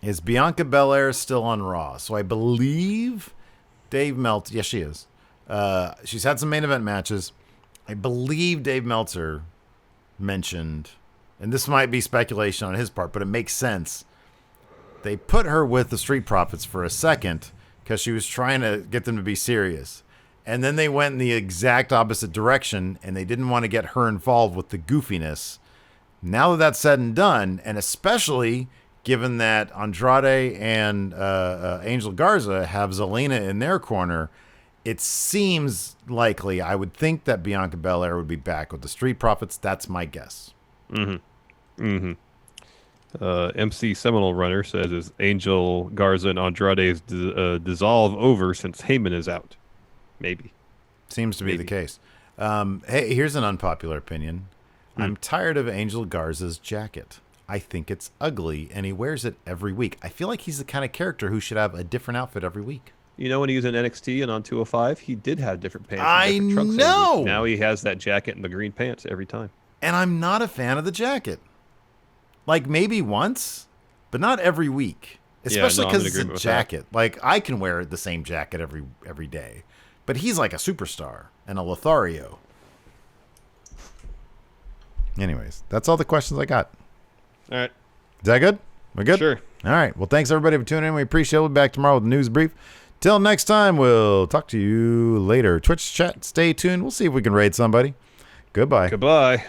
[SPEAKER 2] is Bianca Belair still on Raw? So I believe Dave Meltzer. Yes, she is. She's had some main event matches. I believe Dave Meltzer mentioned, and this might be speculation on his part, but it makes sense. They put her with the Street Profits for a second because she was trying to get them to be serious. And then they went in the exact opposite direction, and they didn't want to get her involved with the goofiness. Now that that's said and done, and especially given that Andrade and Angel Garza have Zelina in their corner, it seems likely, I would think, that Bianca Belair would be back with the Street Profits. That's my guess.
[SPEAKER 3] MC Seminole Runner says, is Angel Garza and Andrade's dissolve over since Heyman is out? Maybe.
[SPEAKER 2] Seems to be the case. Hey, here's an unpopular opinion. I'm tired of Angel Garza's jacket. I think it's ugly, and he wears it every week. I feel like he's the kind of character who should have a different outfit every week.
[SPEAKER 3] You know, when he was in NXT and on 205, he did have different pants.
[SPEAKER 2] I know.
[SPEAKER 3] Now he has that jacket and the green pants every time.
[SPEAKER 2] And I'm not a fan of the jacket. Like, maybe once, but not every week. Especially because it's a jacket. Like, I can wear the same jacket every day. But he's like a superstar and a Lothario. Anyways, that's all the questions I got.
[SPEAKER 3] All right.
[SPEAKER 2] Is that good? We're good?
[SPEAKER 3] Sure.
[SPEAKER 2] All right. Well, thanks, everybody, for tuning in. We appreciate it. We'll be back tomorrow with a news brief. Till next time, we'll talk to you later. Twitch chat, stay tuned. We'll see if we can raid somebody. Goodbye.
[SPEAKER 3] Goodbye.